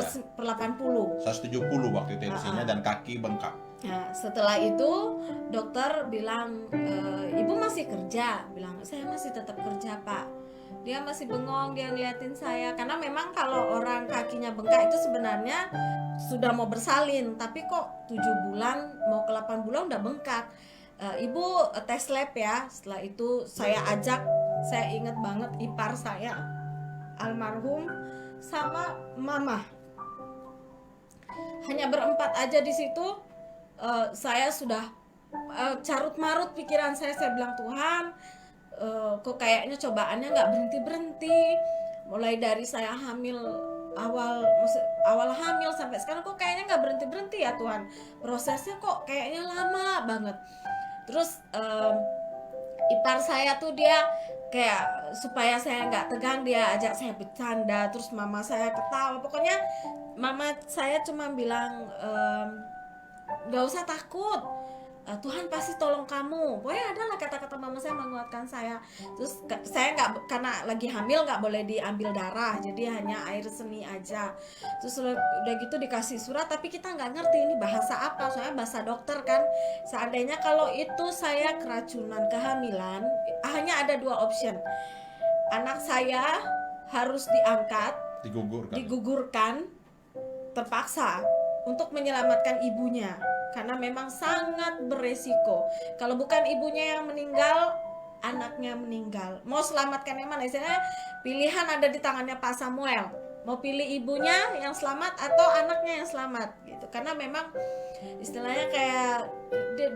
Speaker 1: 170 waktu itu tensinya dan kaki bengkak.
Speaker 2: Nah, setelah itu dokter bilang, ibu masih kerja? Bilang, saya masih tetap kerja pak. Dia masih bengong, dia ngeliatin saya, karena memang kalau orang kakinya bengkak itu sebenarnya sudah mau bersalin, tapi kok 7 bulan mau ke 8 bulan udah bengkak. Ibu tes lab ya. Setelah itu saya ajak, saya ingat banget ipar saya almarhum sama mama, hanya berempat aja di situ. Saya sudah carut marut pikiran saya bilang, Tuhan, kok kayaknya cobaannya nggak berhenti, mulai dari saya hamil awal hamil sampai sekarang kok kayaknya nggak berhenti ya Tuhan, prosesnya kok kayaknya lama banget. Terus ipar saya tuh dia kayak supaya saya nggak tegang, dia ajak saya bercanda, terus mama saya ketawa. Pokoknya mama saya cuma bilang, nggak usah takut, Tuhan pasti tolong kamu. Pokoknya adalah kata-kata mama saya menguatkan saya. Terus saya nggak, karena lagi hamil nggak boleh diambil darah, jadi hanya air seni aja. Terus udah gitu dikasih surat, tapi kita nggak ngerti ini bahasa apa, soalnya bahasa dokter kan. Seandainya kalau itu saya keracunan kehamilan, hanya ada 2 option. Anak saya harus diangkat, digugurkan terpaksa untuk menyelamatkan ibunya, karena memang sangat beresiko. Kalau bukan ibunya yang meninggal, anaknya meninggal. Mau selamatkan yang mana? Istilahnya pilihan ada di tangannya Pak Samuel. Mau pilih ibunya yang selamat atau anaknya yang selamat gitu. Karena memang istilahnya kayak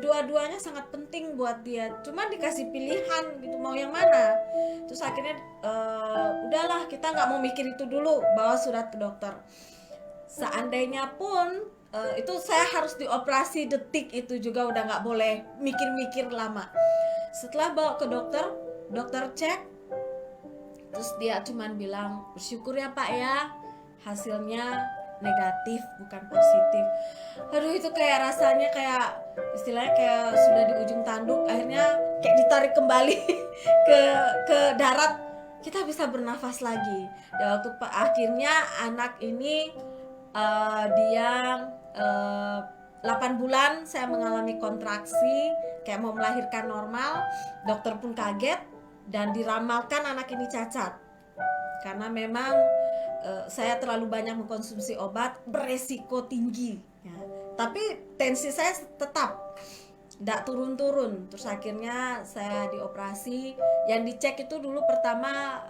Speaker 2: dua-duanya sangat penting buat dia. Cuma dikasih pilihan gitu, mau yang mana. Terus akhirnya udahlah, kita nggak mau mikir itu dulu, bawa surat ke dokter. Seandainya pun itu saya harus dioperasi detik itu juga udah nggak boleh mikir-mikir lama. Setelah bawa ke dokter cek, terus dia cuman bilang, bersyukur ya pak ya, hasilnya negatif bukan positif. Aduh, itu kayak rasanya kayak istilahnya kayak sudah di ujung tanduk, akhirnya kayak ditarik kembali ke darat, kita bisa bernafas lagi. Dan waktu akhirnya anak ini dia 8 bulan saya mengalami kontraksi kayak mau melahirkan normal. Dokter pun kaget dan diramalkan anak ini cacat, karena memang saya terlalu banyak mengkonsumsi obat beresiko tinggi ya. Tapi tensi saya tetap tidak turun-turun. Terus akhirnya saya dioperasi. Yang dicek itu dulu pertama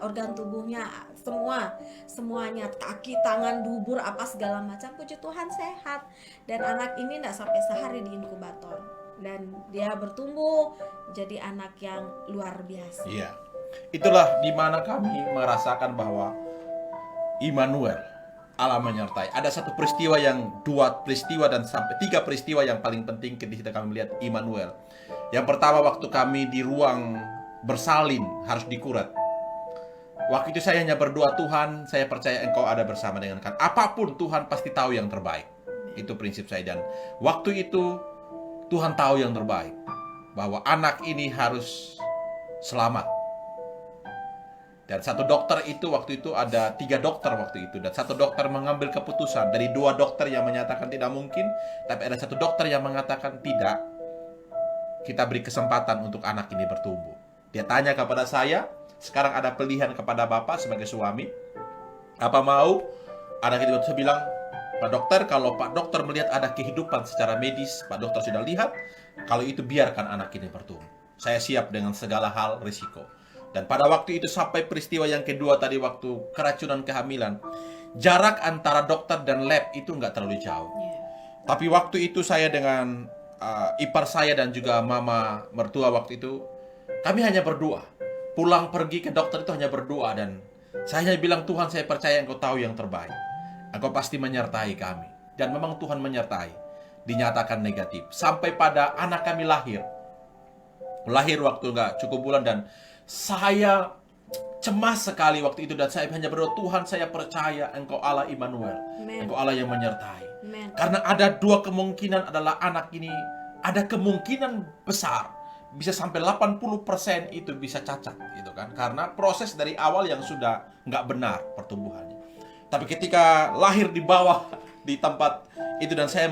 Speaker 2: organ tubuhnya semuanya, kaki, tangan, dubur, apa segala macam. Puji Tuhan sehat. Dan anak ini tidak sampai sehari di inkubator, dan dia bertumbuh jadi anak yang luar biasa.
Speaker 1: Iya. Itulah dimana kami merasakan bahwa Immanuel, Allah menyertai. Ada satu peristiwa, 2 peristiwa dan sampai 3 peristiwa yang paling penting ketika kami melihat Immanuel. Yang pertama, waktu kami di ruang bersalin harus dikurat. Waktu itu saya hanya berdoa, Tuhan, saya percaya Engkau ada bersama dengan kami. Apapun Tuhan pasti tahu yang terbaik. Itu prinsip saya. Dan waktu itu Tuhan tahu yang terbaik, bahwa anak ini harus selamat. Dan satu dokter itu waktu itu ada 3 dokter waktu itu, dan satu dokter mengambil keputusan dari 2 dokter yang menyatakan tidak mungkin, tapi ada satu dokter yang mengatakan tidak, kita beri kesempatan untuk anak ini bertumbuh. Dia tanya kepada saya, sekarang ada pilihan kepada Bapak sebagai suami, apa mau anak ini? Saya bilang, Pak Dokter, kalau Pak Dokter melihat ada kehidupan secara medis, Pak Dokter sudah lihat, kalau itu biarkan anak ini bertumbuh. Saya siap dengan segala hal risiko. Dan pada waktu itu sampai peristiwa yang kedua tadi, waktu keracunan kehamilan, jarak antara dokter dan lab itu nggak terlalu jauh. Tapi waktu itu saya dengan ipar saya dan juga mama mertua waktu itu, kami hanya berdoa. Pulang pergi ke dokter itu hanya berdoa, dan saya hanya bilang, Tuhan, saya percaya Engkau tahu yang terbaik. Engkau pasti menyertai kami. Dan memang Tuhan menyertai. Dinyatakan negatif. Sampai pada anak kami lahir. Lahir waktu nggak cukup bulan, dan saya cemas sekali waktu itu, dan saya hanya berdoa, Tuhan, saya percaya Engkau Allah Immanuel. Engkau Allah yang menyertai. Karena ada dua kemungkinan, adalah anak ini ada kemungkinan besar bisa sampai 80% itu bisa cacat, gitu kan? Karena proses dari awal yang sudah nggak benar pertumbuhannya. Tapi ketika lahir di bawah di tempat itu, dan saya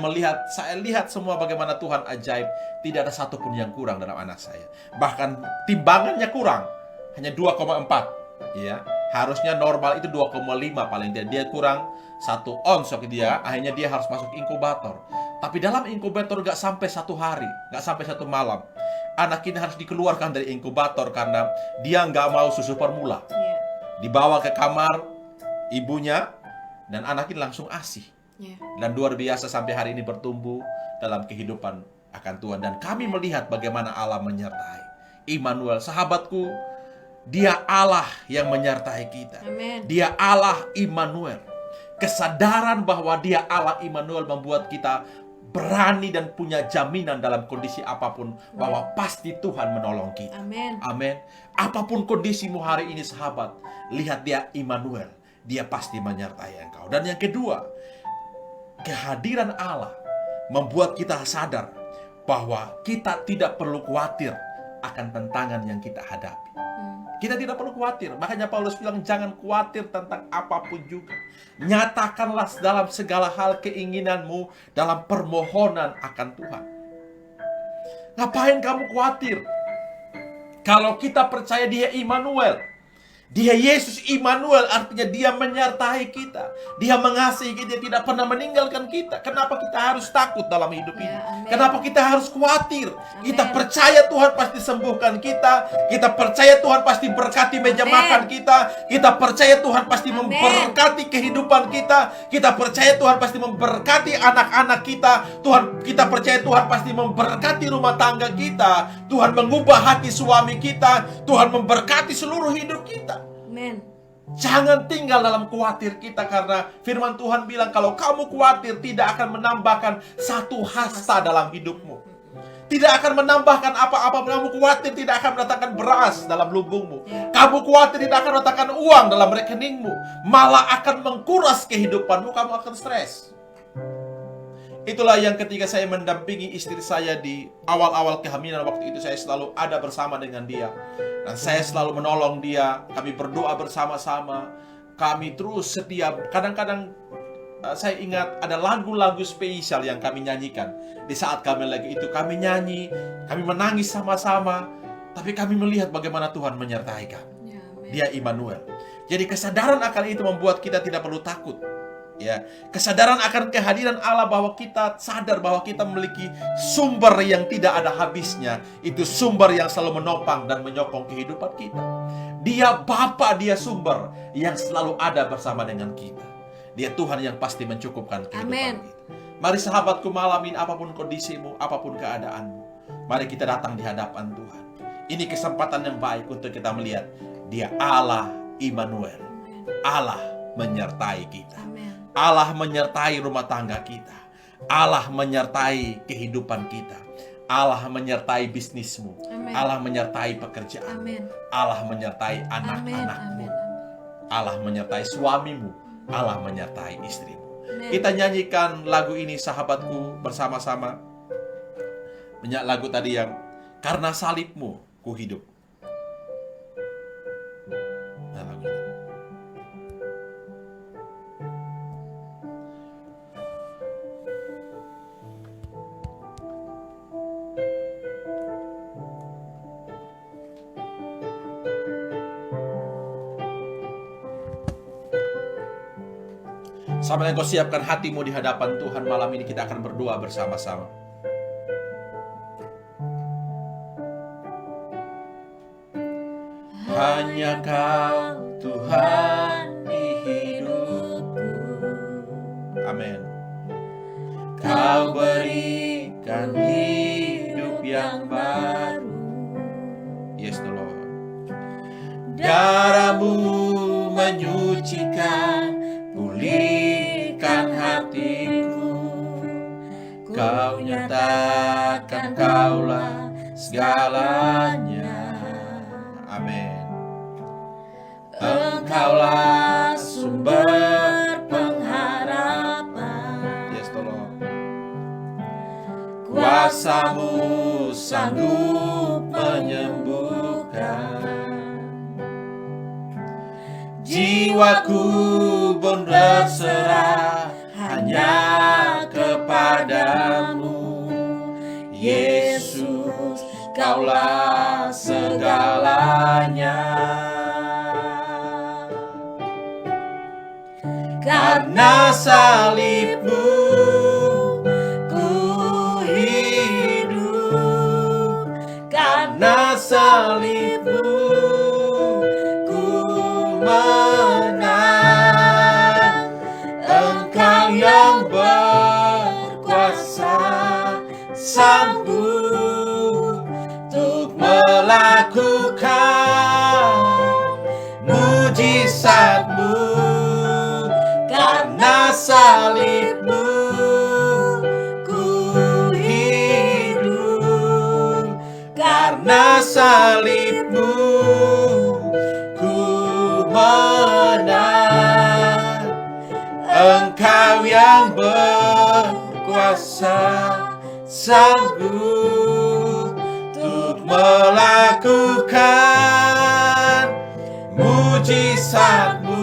Speaker 1: lihat semua bagaimana Tuhan ajaib. Tidak ada satupun yang kurang dalam anak saya. Bahkan timbangannya kurang, hanya 2,4. Ya, harusnya normal itu 2,5 paling tidak. Dia kurang 1 ons waktu dia. Akhirnya dia harus masuk inkubator. Tapi dalam inkubator nggak sampai 1 hari, nggak sampai 1 malam, anak ini harus dikeluarkan dari inkubator karena dia nggak mau susu formula. Dibawa ke kamar ibunya, dan anak ini langsung ASI. Dan luar biasa sampai hari ini bertumbuh dalam kehidupan akan Tuhan. Dan kami melihat bagaimana Allah menyertai. Immanuel, sahabatku, Dia Allah yang menyertai kita. Dia Allah Immanuel. Kesadaran bahwa Dia Allah Immanuel membuat kita berani dan punya jaminan dalam kondisi apapun, bahwa pasti Tuhan menolong kita. Amin. Apapun kondisimu hari ini, sahabat, lihat Dia Immanuel. Dia pasti menyertai engkau. Dan yang kedua, kehadiran Allah membuat kita sadar bahwa kita tidak perlu khawatir akan tantangan yang kita hadapi. Kita tidak perlu khawatir. Makanya Paulus bilang, jangan khawatir tentang apapun juga. Nyatakanlah dalam segala hal keinginanmu dalam permohonan akan Tuhan. Ngapain kamu khawatir? Kalau kita percaya Dia Immanuel, Dia Yesus Immanuel, artinya Dia menyertai kita. Dia mengasihi kita, Dia tidak pernah meninggalkan kita. Kenapa kita harus takut dalam hidup ini? Kenapa kita harus khawatir? Kita percaya Tuhan pasti sembuhkan kita. Kita percaya Tuhan pasti berkati meja makan kita. Kita percaya Tuhan pasti memberkati kehidupan kita. Kita percaya Tuhan pasti memberkati anak-anak kita. Kita percaya Tuhan pasti memberkati rumah tangga kita. Tuhan mengubah hati suami kita. Tuhan memberkati seluruh hidup kita. Jangan tinggal dalam khawatir kita, karena firman Tuhan bilang, kalau kamu khawatir tidak akan menambahkan satu hasta dalam hidupmu. Tidak akan menambahkan apa-apa. Kamu khawatir tidak akan mendatangkan beras dalam lumbungmu. Kamu khawatir tidak akan mendatangkan uang dalam rekeningmu. Malah akan mengkuras kehidupanmu. Kamu akan stres. Itulah yang ketika saya mendampingi istri saya di awal-awal kehamilan, waktu itu saya selalu ada bersama dengan dia. Dan saya selalu menolong dia. Kami berdoa bersama-sama. Kami terus setia. Kadang-kadang saya ingat ada lagu-lagu spesial yang kami nyanyikan. Di saat kami lagi itu, kami nyanyi, kami menangis sama-sama. Tapi kami melihat bagaimana Tuhan menyertai kami. Dia Immanuel. Jadi kesadaran akan itu membuat kita tidak perlu takut. Ya, kesadaran akan kehadiran Allah, bahwa kita sadar bahwa kita memiliki sumber yang tidak ada habisnya. Itu sumber yang selalu menopang dan menyokong kehidupan kita. Dia Bapa, Dia sumber yang selalu ada bersama dengan kita. Dia Tuhan yang pasti mencukupkan kehidupan kita. Mari sahabatku, malam ini apapun kondisimu, apapun keadaanmu, mari kita datang di hadapan Tuhan. Ini kesempatan yang baik untuk kita melihat Dia Allah Immanuel. Allah menyertai kita. Allah menyertai rumah tangga kita. Allah menyertai kehidupan kita. Allah menyertai bisnismu. Allah menyertai pekerjaanmu. Allah menyertai anak-anakmu. Allah menyertai suamimu. Allah menyertai istrimu. Kita nyanyikan lagu ini, sahabatku, bersama-sama. Lagu tadi yang karena salibmu ku hidup. Nah, lagu ini. Sampai engkau siapkan hatimu di hadapan Tuhan, malam ini kita akan berdoa bersama-sama. hanya Kau Tuhan di hidupku. Amin. Kau berikan hidup yang baru. Yes, the Lord. Darah-Mu menyucikan, pulihkan hatiku. Kau nyatakan Kaulah segalanya. Amin. Engkaulah sumber pengharapan. Yes, tolong. Kuasa-Mu sanggup menyembuhkan. Jiwaku pun berserah hanya kepadamu. Yesus, Kaulah segalanya. Karena salib-Mu ku hidup. Karena salib-Mu ku menang. Engkau yang berkuasa, sanggup untuk melakukan mujizat-Mu. Karena salib-Mu ku hidup. Karena salib-Mu ku menang. Engkau yang berkuasa, sanggup untuk melakukan mujizat-Mu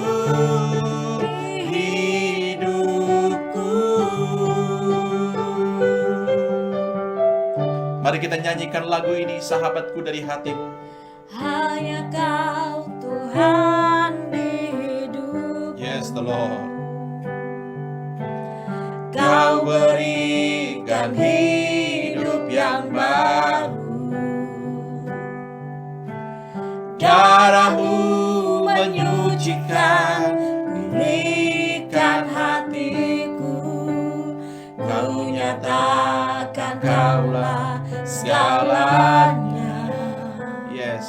Speaker 1: hidupku. Mari kita nyanyikan lagu ini, sahabatku dari hatimu.
Speaker 2: Hanya Kau Tuhan di hidup.
Speaker 1: Yes, the Lord. Kau berikan hidup yang baru. Darah-Mu menyucikan, pulihkan hatiku. Kau nyatakan Kaulah segalanya. Yes.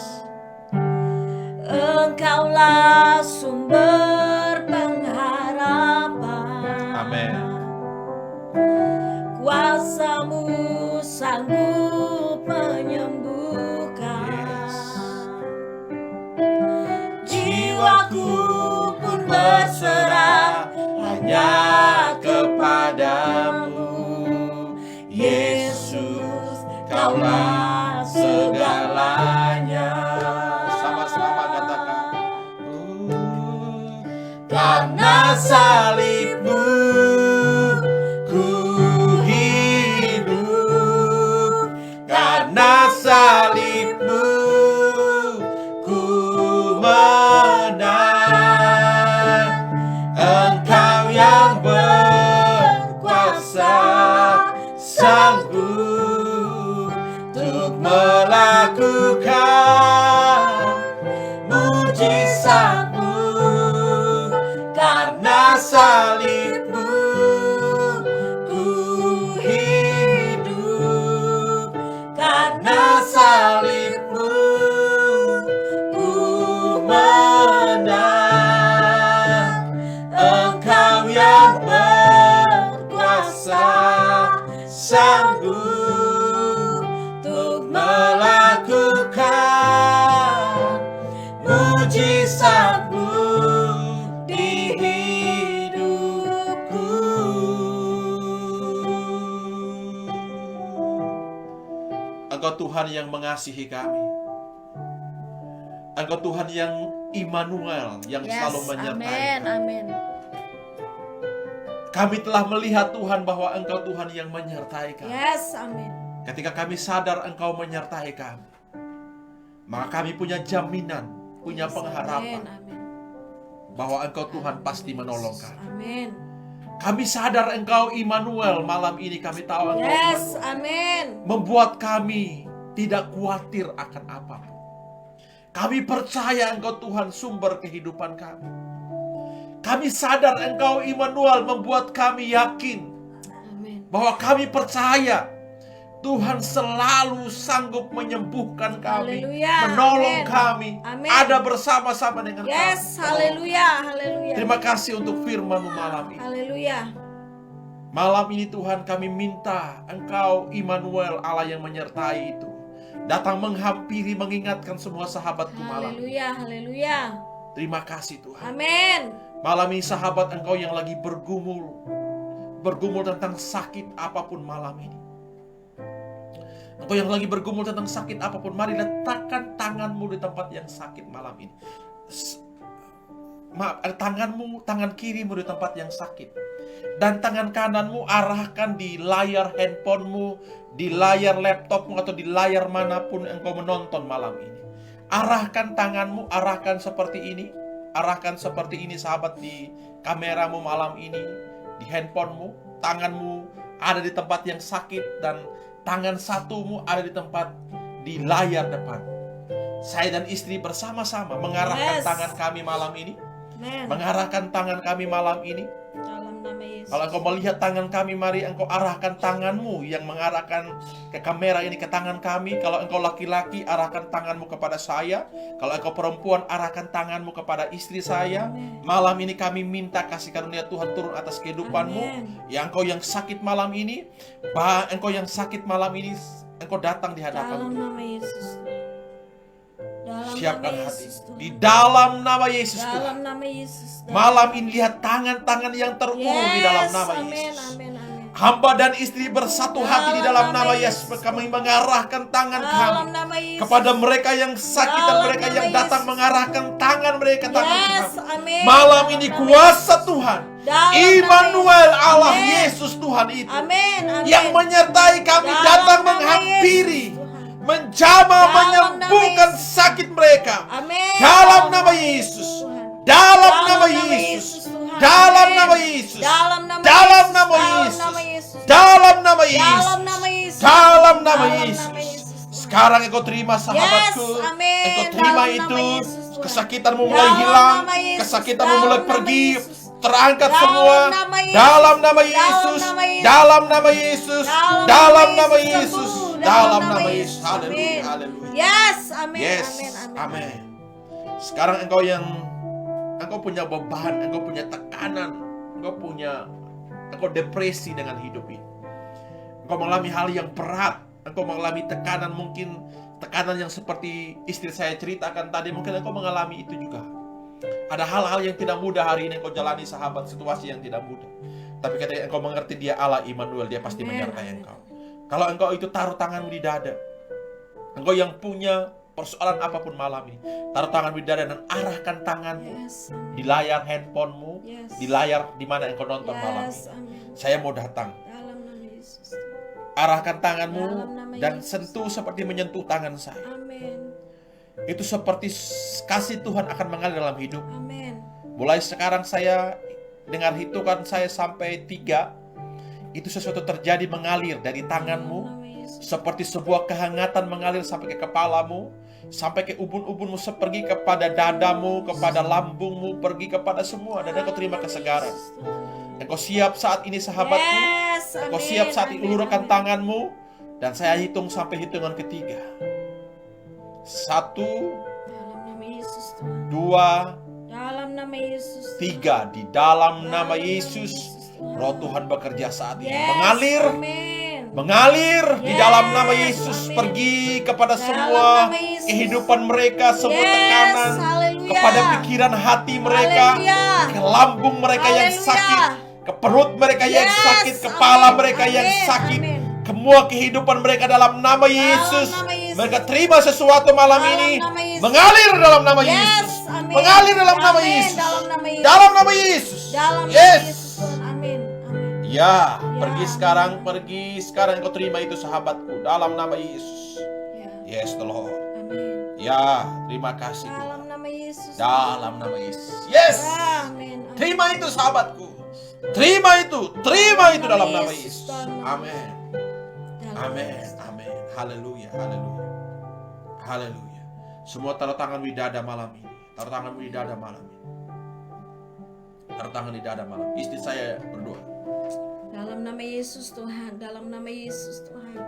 Speaker 2: Engkaulah sumber pengharapan.
Speaker 1: Amen.
Speaker 2: Kuasa-Mu sanggup menyembuhkan.
Speaker 1: Yes.
Speaker 2: Jiwaku pun berserah hanya kepadamu. Yesus, Kaulah segalanya.
Speaker 1: Sama-sama katakan.
Speaker 2: Karena salib-Mu
Speaker 1: ku hidup. Karena salib-Mu ku menang. Engkau yang berkuasa, sanggup untuk melakukan mujizat-Mu. Karena salib-Mu ku hidup. Karena salib-Mu ku menang. Engkau yang berkuasa, sanggup untuk melakukan mujizat-Mu di hidupku. Engkau Tuhan yang mengasihi kami. Engkau Tuhan yang Immanuel, yang selalu menyertai
Speaker 2: amin,
Speaker 1: kami.
Speaker 2: amin.
Speaker 1: Kami telah melihat Tuhan bahwa Engkau Tuhan yang menyertai kami.
Speaker 2: Yes, amin.
Speaker 1: Ketika kami sadar Engkau menyertai kami, maka kami punya jaminan, punya
Speaker 2: Yes,
Speaker 1: pengharapan
Speaker 2: amin,
Speaker 1: bahwa Engkau Tuhan pasti menolong kami.
Speaker 2: amin.
Speaker 1: Kami sadar Engkau Immanuel. Malam ini kami tahu Engkau
Speaker 2: Yes,
Speaker 1: Immanuel.
Speaker 2: amin.
Speaker 1: Membuat kami tidak khawatir akan apapun. Kami percaya Engkau Tuhan sumber kehidupan kami. Kami sadar Engkau Immanuel membuat kami yakin
Speaker 2: Amin.
Speaker 1: bahwa kami percaya Tuhan selalu sanggup menyembuhkan kami,
Speaker 2: Haleluya.
Speaker 1: menolong
Speaker 2: Amin.
Speaker 1: kami,
Speaker 2: Amin.
Speaker 1: ada bersama-sama dengan
Speaker 2: Yes,
Speaker 1: kami.
Speaker 2: haleluya, haleluya.
Speaker 1: Terima kasih untuk firman-Mu malam ini.
Speaker 2: Haleluya.
Speaker 1: Malam ini Tuhan kami minta Engkau Immanuel Allah yang menyertai itu datang menghampiri, mengingatkan semua sahabatku malam ini.
Speaker 2: Haleluya, haleluya.
Speaker 1: Terima kasih Tuhan.
Speaker 2: Amin.
Speaker 1: Malam ini sahabat Engkau yang lagi bergumul tentang sakit apapun malam ini. Engkau yang lagi bergumul tentang sakit apapun, mari letakkan tanganmu di tempat yang sakit malam ini. Tangan kirimu di tempat yang sakit. Dan tangan kananmu arahkan di layar handphonemu, di layar laptopmu, atau di layar manapun engkau menonton malam ini. Arahkan tanganmu, arahkan seperti ini. Arahkan seperti ini sahabat di kameramu malam ini, di handphonemu. Tanganmu ada di tempat yang sakit dan tangan satumu ada di tempat di layar depan. Saya dan istri bersama-sama mengarahkan tangan kami malam ini.
Speaker 2: Amen.
Speaker 1: Mengarahkan tangan kami malam ini.
Speaker 2: Dalam nama Yesus.
Speaker 1: Kalau engkau melihat tangan kami, mari engkau arahkan tanganmu yang mengarahkan ke kamera ini ke tangan kami. Kalau engkau laki-laki, arahkan tanganmu kepada saya. Kalau engkau perempuan, arahkan tanganmu kepada istri saya.
Speaker 2: Amen.
Speaker 1: Malam ini kami minta kasih karunia Tuhan turun atas kehidupanmu.
Speaker 2: Amen.
Speaker 1: Yang engkau yang sakit malam ini, engkau yang sakit malam ini, engkau datang di hadapan
Speaker 2: Dalam
Speaker 1: Tuhan.
Speaker 2: nama Yesus. Dalam
Speaker 1: Siapkan
Speaker 2: nama
Speaker 1: hati
Speaker 2: Yesus, Tuhan.
Speaker 1: di dalam nama Yesus Tuhan.
Speaker 2: Dalam nama Yesus.
Speaker 1: Malam ini lihat tangan-tangan yang terurung di dalam nama
Speaker 2: Amin,
Speaker 1: Yesus.
Speaker 2: amin, amin.
Speaker 1: Hamba dan istri bersatu hati di dalam nama Yesus. Kami mengarahkan tangan kami
Speaker 2: Dalam nama Yesus.
Speaker 1: kepada mereka yang sakit dan
Speaker 2: Dalam
Speaker 1: mereka
Speaker 2: nama
Speaker 1: yang datang
Speaker 2: Yesus.
Speaker 1: mengarahkan tangan mereka ke tangan
Speaker 2: Yes,
Speaker 1: kami.
Speaker 2: amin.
Speaker 1: Malam
Speaker 2: Dalam
Speaker 1: ini
Speaker 2: nama
Speaker 1: kuasa Tuhan,
Speaker 2: Dalam
Speaker 1: Immanuel
Speaker 2: nama Yesus.
Speaker 1: Allah
Speaker 2: Amin.
Speaker 1: Yesus Tuhan itu
Speaker 2: Amin, amin.
Speaker 1: yang menyertai kami
Speaker 2: Dalam
Speaker 1: datang
Speaker 2: nama
Speaker 1: menghampiri,
Speaker 2: Yesus, Tuhan.
Speaker 1: menjamah,
Speaker 2: Dalam
Speaker 1: menyembuhkan
Speaker 2: nama Yesus.
Speaker 1: sakit mereka.
Speaker 2: Amin.
Speaker 1: Dalam nama Yesus.
Speaker 2: Tuhan.
Speaker 1: Dalam nama Yesus.
Speaker 2: Tuhan.
Speaker 1: Dalam
Speaker 2: Amin.
Speaker 1: nama Yesus.
Speaker 2: Dalam nama
Speaker 1: Dalam
Speaker 2: Yesus.
Speaker 1: nama
Speaker 2: Dalam
Speaker 1: Yesus.
Speaker 2: nama Yesus.
Speaker 1: Dalam nama Yesus.
Speaker 2: Dalam nama Yesus.
Speaker 1: Dalam nama
Speaker 2: Dalam
Speaker 1: Yesus.
Speaker 2: nama Yesus, Tuhan.
Speaker 1: Sekarang engkau terima sahabatku.
Speaker 2: Yes, amin.
Speaker 1: Engkau terima
Speaker 2: Dalam nama
Speaker 1: itu.
Speaker 2: Yesus, Tuhan.
Speaker 1: Kesakitanmu mulai
Speaker 2: Dalam
Speaker 1: hilang.
Speaker 2: nama Yesus.
Speaker 1: Kesakitanmu
Speaker 2: Dalam
Speaker 1: mulai
Speaker 2: nama
Speaker 1: pergi.
Speaker 2: Yesus.
Speaker 1: Terangkat
Speaker 2: Dalam
Speaker 1: semua.
Speaker 2: nama Yesus.
Speaker 1: Dalam nama
Speaker 2: Dalam
Speaker 1: Yesus.
Speaker 2: nama Yesus.
Speaker 1: Dalam nama Yesus.
Speaker 2: Dalam
Speaker 1: Dalam
Speaker 2: nama
Speaker 1: nama
Speaker 2: Yesus,
Speaker 1: Yesus.
Speaker 2: sembuh.
Speaker 1: Dalam nama Yesus.
Speaker 2: Yesus.
Speaker 1: Haleluya.
Speaker 2: Amin.
Speaker 1: Haleluya.
Speaker 2: Yes, amin,
Speaker 1: Yes.
Speaker 2: amin, amin.
Speaker 1: Amin. Sekarang engkau punya beban, engkau punya tekanan, engkau depresi dengan hidup ini. Engkau mengalami hal yang berat, engkau mengalami tekanan, mungkin tekanan yang seperti istri saya ceritakan tadi, mungkin engkau mengalami itu juga. Ada hal-hal yang tidak mudah hari ini engkau jalani sahabat, situasi yang tidak mudah. Tapi ketika engkau mengerti dia Allah Immanuel, dia pasti
Speaker 2: Amin.
Speaker 1: menyertai engkau. Kalau engkau itu taruh tanganmu di dada, engkau yang punya persoalan apapun malam ini, taruh tanganmu di dada dan arahkan tanganmu
Speaker 2: Yes, amin.
Speaker 1: di layar handphonemu,
Speaker 2: Yes.
Speaker 1: di layar di mana engkau nonton malam
Speaker 2: Yes,
Speaker 1: ini.
Speaker 2: amin.
Speaker 1: Saya mau datang.
Speaker 2: Dalam nama Yesus.
Speaker 1: Arahkan tanganmu
Speaker 2: Dalam nama
Speaker 1: dan
Speaker 2: Yesus.
Speaker 1: sentuh seperti menyentuh tangan saya.
Speaker 2: Amin.
Speaker 1: Itu seperti kasih Tuhan akan mengalir dalam hidup.
Speaker 2: Amin.
Speaker 1: Mulai sekarang saya dengan hitungan saya sampai 3, itu sesuatu terjadi mengalir dari tanganmu.
Speaker 2: Dalam nama Yesus.
Speaker 1: Seperti sebuah kehangatan mengalir sampai ke kepalamu, sampai ke ubun-ubunmu, pergi kepada dadamu, kepada lambungmu, pergi kepada semua, dan engkau terima kesegaran. Engkau siap saat ini sahabatku.
Speaker 2: Yes,
Speaker 1: Engkau
Speaker 2: amin,
Speaker 1: siap saat ini,
Speaker 2: amin,
Speaker 1: ulurkan
Speaker 2: amin.
Speaker 1: tanganmu, dan saya hitung sampai hitungan ketiga. 1,
Speaker 2: Dalam nama Yesus, Tuhan.
Speaker 1: 2,
Speaker 2: Dalam nama Yesus.
Speaker 1: 3. Di dalam nama
Speaker 2: nama
Speaker 1: Yesus,
Speaker 2: Tuhan.
Speaker 1: Roh Tuhan bekerja saat ini.
Speaker 2: Yes,
Speaker 1: Mengalir,
Speaker 2: amin.
Speaker 1: mengalir di
Speaker 2: Yes,
Speaker 1: dalam nama Yesus,
Speaker 2: amin.
Speaker 1: pergi kepada
Speaker 2: Dalam
Speaker 1: semua
Speaker 2: nama Yesus.
Speaker 1: kehidupan mereka, semua
Speaker 2: Yes,
Speaker 1: tekanan,
Speaker 2: haleluya.
Speaker 1: kepada pikiran hati mereka,
Speaker 2: Haleluya.
Speaker 1: ke lambung mereka yang
Speaker 2: Haleluya.
Speaker 1: sakit, ke perut mereka yang
Speaker 2: Yes,
Speaker 1: sakit, kepala
Speaker 2: amin,
Speaker 1: mereka yang
Speaker 2: amin,
Speaker 1: sakit,
Speaker 2: amin.
Speaker 1: semua kehidupan mereka dalam nama Yesus.
Speaker 2: nama Yesus.
Speaker 1: Mereka terima sesuatu malam
Speaker 2: Dalam
Speaker 1: ini,
Speaker 2: nama Yesus.
Speaker 1: mengalir dalam nama
Speaker 2: Yes,
Speaker 1: Yesus,
Speaker 2: amin.
Speaker 1: mengalir dalam nama
Speaker 2: Amin,
Speaker 1: Yesus,
Speaker 2: dalam nama Yesus.
Speaker 1: dalam nama Yesus.
Speaker 2: Dalam nama
Speaker 1: Yes.
Speaker 2: Yesus, Tuhan. Amin. Amin.
Speaker 1: Ya,
Speaker 2: Ya,
Speaker 1: pergi sekarang engkau terima itu sahabatku dalam nama Yesus.
Speaker 2: Ya.
Speaker 1: Yes, the Lord.
Speaker 2: Amin.
Speaker 1: Ya, terima kasih
Speaker 2: Dalam
Speaker 1: Tuhan.
Speaker 2: nama Yesus.
Speaker 1: Dalam nama Yesus. Yes.
Speaker 2: Ya, amin. Amin.
Speaker 1: Terima itu sahabatku. Terima itu dalam nama Yesus.
Speaker 2: Dalam nama
Speaker 1: Amin.
Speaker 2: Dalam
Speaker 1: Amin.
Speaker 2: Yesus.
Speaker 1: Amin. Haleluya. Haleluya. Haleluya. Semua taruh tangan di dada malam ini. Taruh tangan di dada malam ini. Taruh tangan di dada malam. Istri saya berdoa.
Speaker 2: Dalam nama Yesus Tuhan, dalam nama Yesus Tuhan,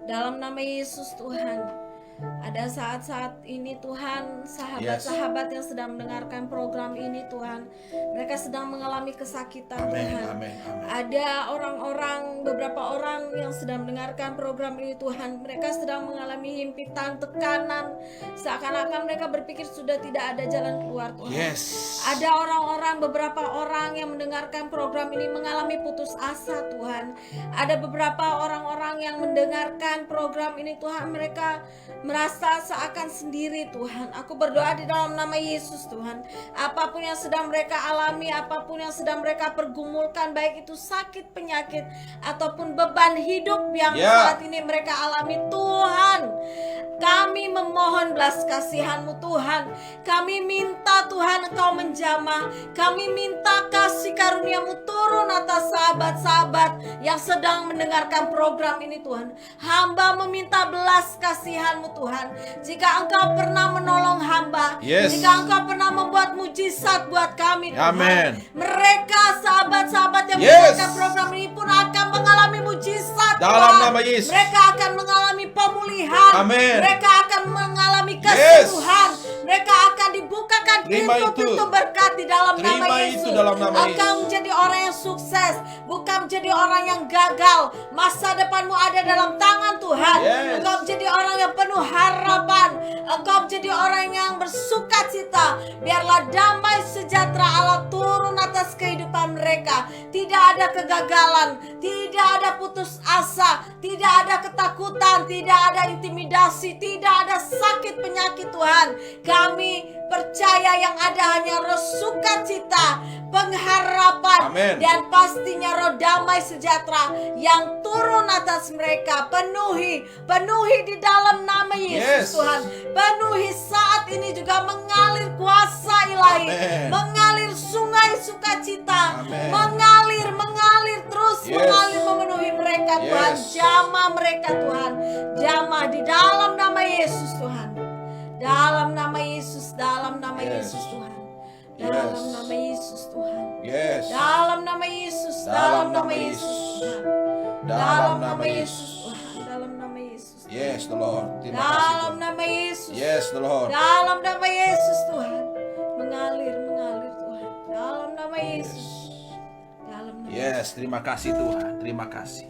Speaker 2: dalam nama Yesus Tuhan. Ada saat-saat ini Tuhan, sahabat-sahabat yang sedang mendengarkan program ini Tuhan, mereka sedang mengalami kesakitan Tuhan.
Speaker 1: Amin.
Speaker 2: Ada orang-orang, beberapa orang yang sedang mendengarkan program ini Tuhan, mereka sedang mengalami himpitan, tekanan, seakan-akan mereka berpikir sudah tidak ada jalan keluar Tuhan.
Speaker 1: Yes.
Speaker 2: Ada orang-orang, beberapa orang yang mendengarkan program ini mengalami putus asa Tuhan. Ada beberapa orang-orang yang mendengarkan program ini Tuhan, mereka merasa seakan sendiri Tuhan. Aku berdoa di dalam nama Yesus Tuhan, apapun yang sedang mereka alami, apapun yang sedang mereka pergumulkan, baik itu sakit, penyakit, ataupun beban hidup yang saat ini mereka alami Tuhan, kami memohon belas kasihan-Mu Tuhan. Kami minta Tuhan Engkau menjamah. Kami minta kasih karunia-Mu turun atas sahabat-sahabat yang sedang mendengarkan program ini Tuhan. Hamba meminta belas kasihan-Mu Tuhan. Jika Engkau pernah menolong hamba, jika Engkau pernah membuat mujizat buat kami Tuhan, mereka sahabat-sahabat yang mendengarkan program ini pun akan mengalami mujizat
Speaker 1: dalam
Speaker 2: Tuhan.
Speaker 1: nama Yesus.
Speaker 2: Mereka akan mengalami pemulihan. Mereka akan mengalami kesembuhan. Mereka akan dibukakan pintu-pintu berkat di dalam nama Yesus. Engkau menjadi orang yang sukses, bukan menjadi orang yang gagal. Masa depanmu ada dalam tangan Tuhan. Engkau menjadi orang yang penuh harapan. Engkau menjadi orang yang bersukacita. Biarlah damai sejahtera Allah turun atas kehidupan mereka. Tidak ada kegagalan, tidak ada putus asa, tidak ada ketakutan, tidak ada intimidasi, tidak ada sakit penyakit Tuhan. Kami percaya yang ada hanya roh sukacita, pengharapan, dan pastinya roh damai sejahtera yang turun atas mereka. Penuhi di dalam nama Yesus Tuhan. Penuhi saat ini juga mengalir kuasa ilahi, mengalir sungai sukacita, mengalir terus, mengalir memenuhi mereka Tuhan. Jamah mereka Tuhan, jamah di dalam nama Yesus Tuhan. Dalam nama Yesus, dalam nama Yesus Tuhan. Dalam nama Yesus Tuhan. Dalam nama Yesus, dalam nama Yesus Tuhan. Dalam nama Yesus Tuhan. Dalam nama Yesus.
Speaker 1: Yes, the Lord.
Speaker 2: Dalam nama Yesus.
Speaker 1: Yes, the Lord.
Speaker 2: Dalam nama Yesus Tuhan. Mengalir Tuhan. Dalam nama Yesus. Dalam nama
Speaker 1: Yes, terima kasih Tuhan. Terima kasih.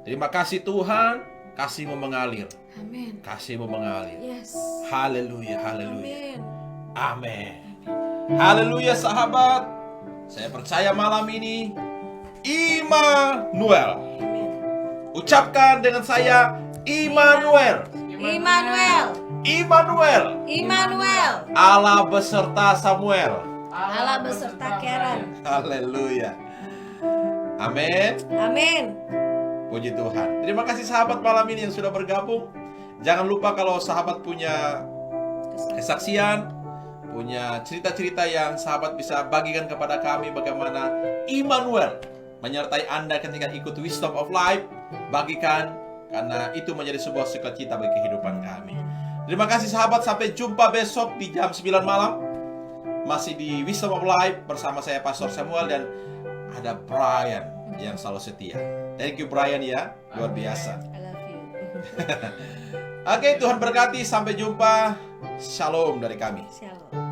Speaker 1: Terima kasih Tuhan. Kasih-Mu mengalir.
Speaker 2: Amin.
Speaker 1: Kasih-Mu mengalir.
Speaker 2: Yes.
Speaker 1: Haleluya, haleluya.
Speaker 2: Amin.
Speaker 1: Amin. Haleluya sahabat. Saya percaya malam ini Immanuel. Ucapkan dengan saya Immanuel.
Speaker 2: Immanuel.
Speaker 1: Immanuel.
Speaker 2: Immanuel.
Speaker 1: Allah beserta Samuel.
Speaker 2: Allah beserta Karen.
Speaker 1: Haleluya. Amin.
Speaker 2: Amin.
Speaker 1: Puji Tuhan. Terima kasih sahabat malam ini yang sudah bergabung. Jangan lupa kalau sahabat punya kesaksian, punya cerita-cerita yang sahabat bisa bagikan kepada kami bagaimana Immanuel menyertai Anda ketika ikut Wisdom of Life. Bagikan, karena itu menjadi sebuah sukacita bagi kehidupan kami. Terima kasih sahabat, sampai jumpa besok di jam 9 malam. Masih di Wisdom of Life bersama saya Pastor Samuel, dan ada Brian yang selalu setia. Thank you Brian ya, luar biasa.
Speaker 2: I love you.
Speaker 1: Oke, Tuhan berkati, sampai jumpa. Shalom dari kami.
Speaker 2: Shalom.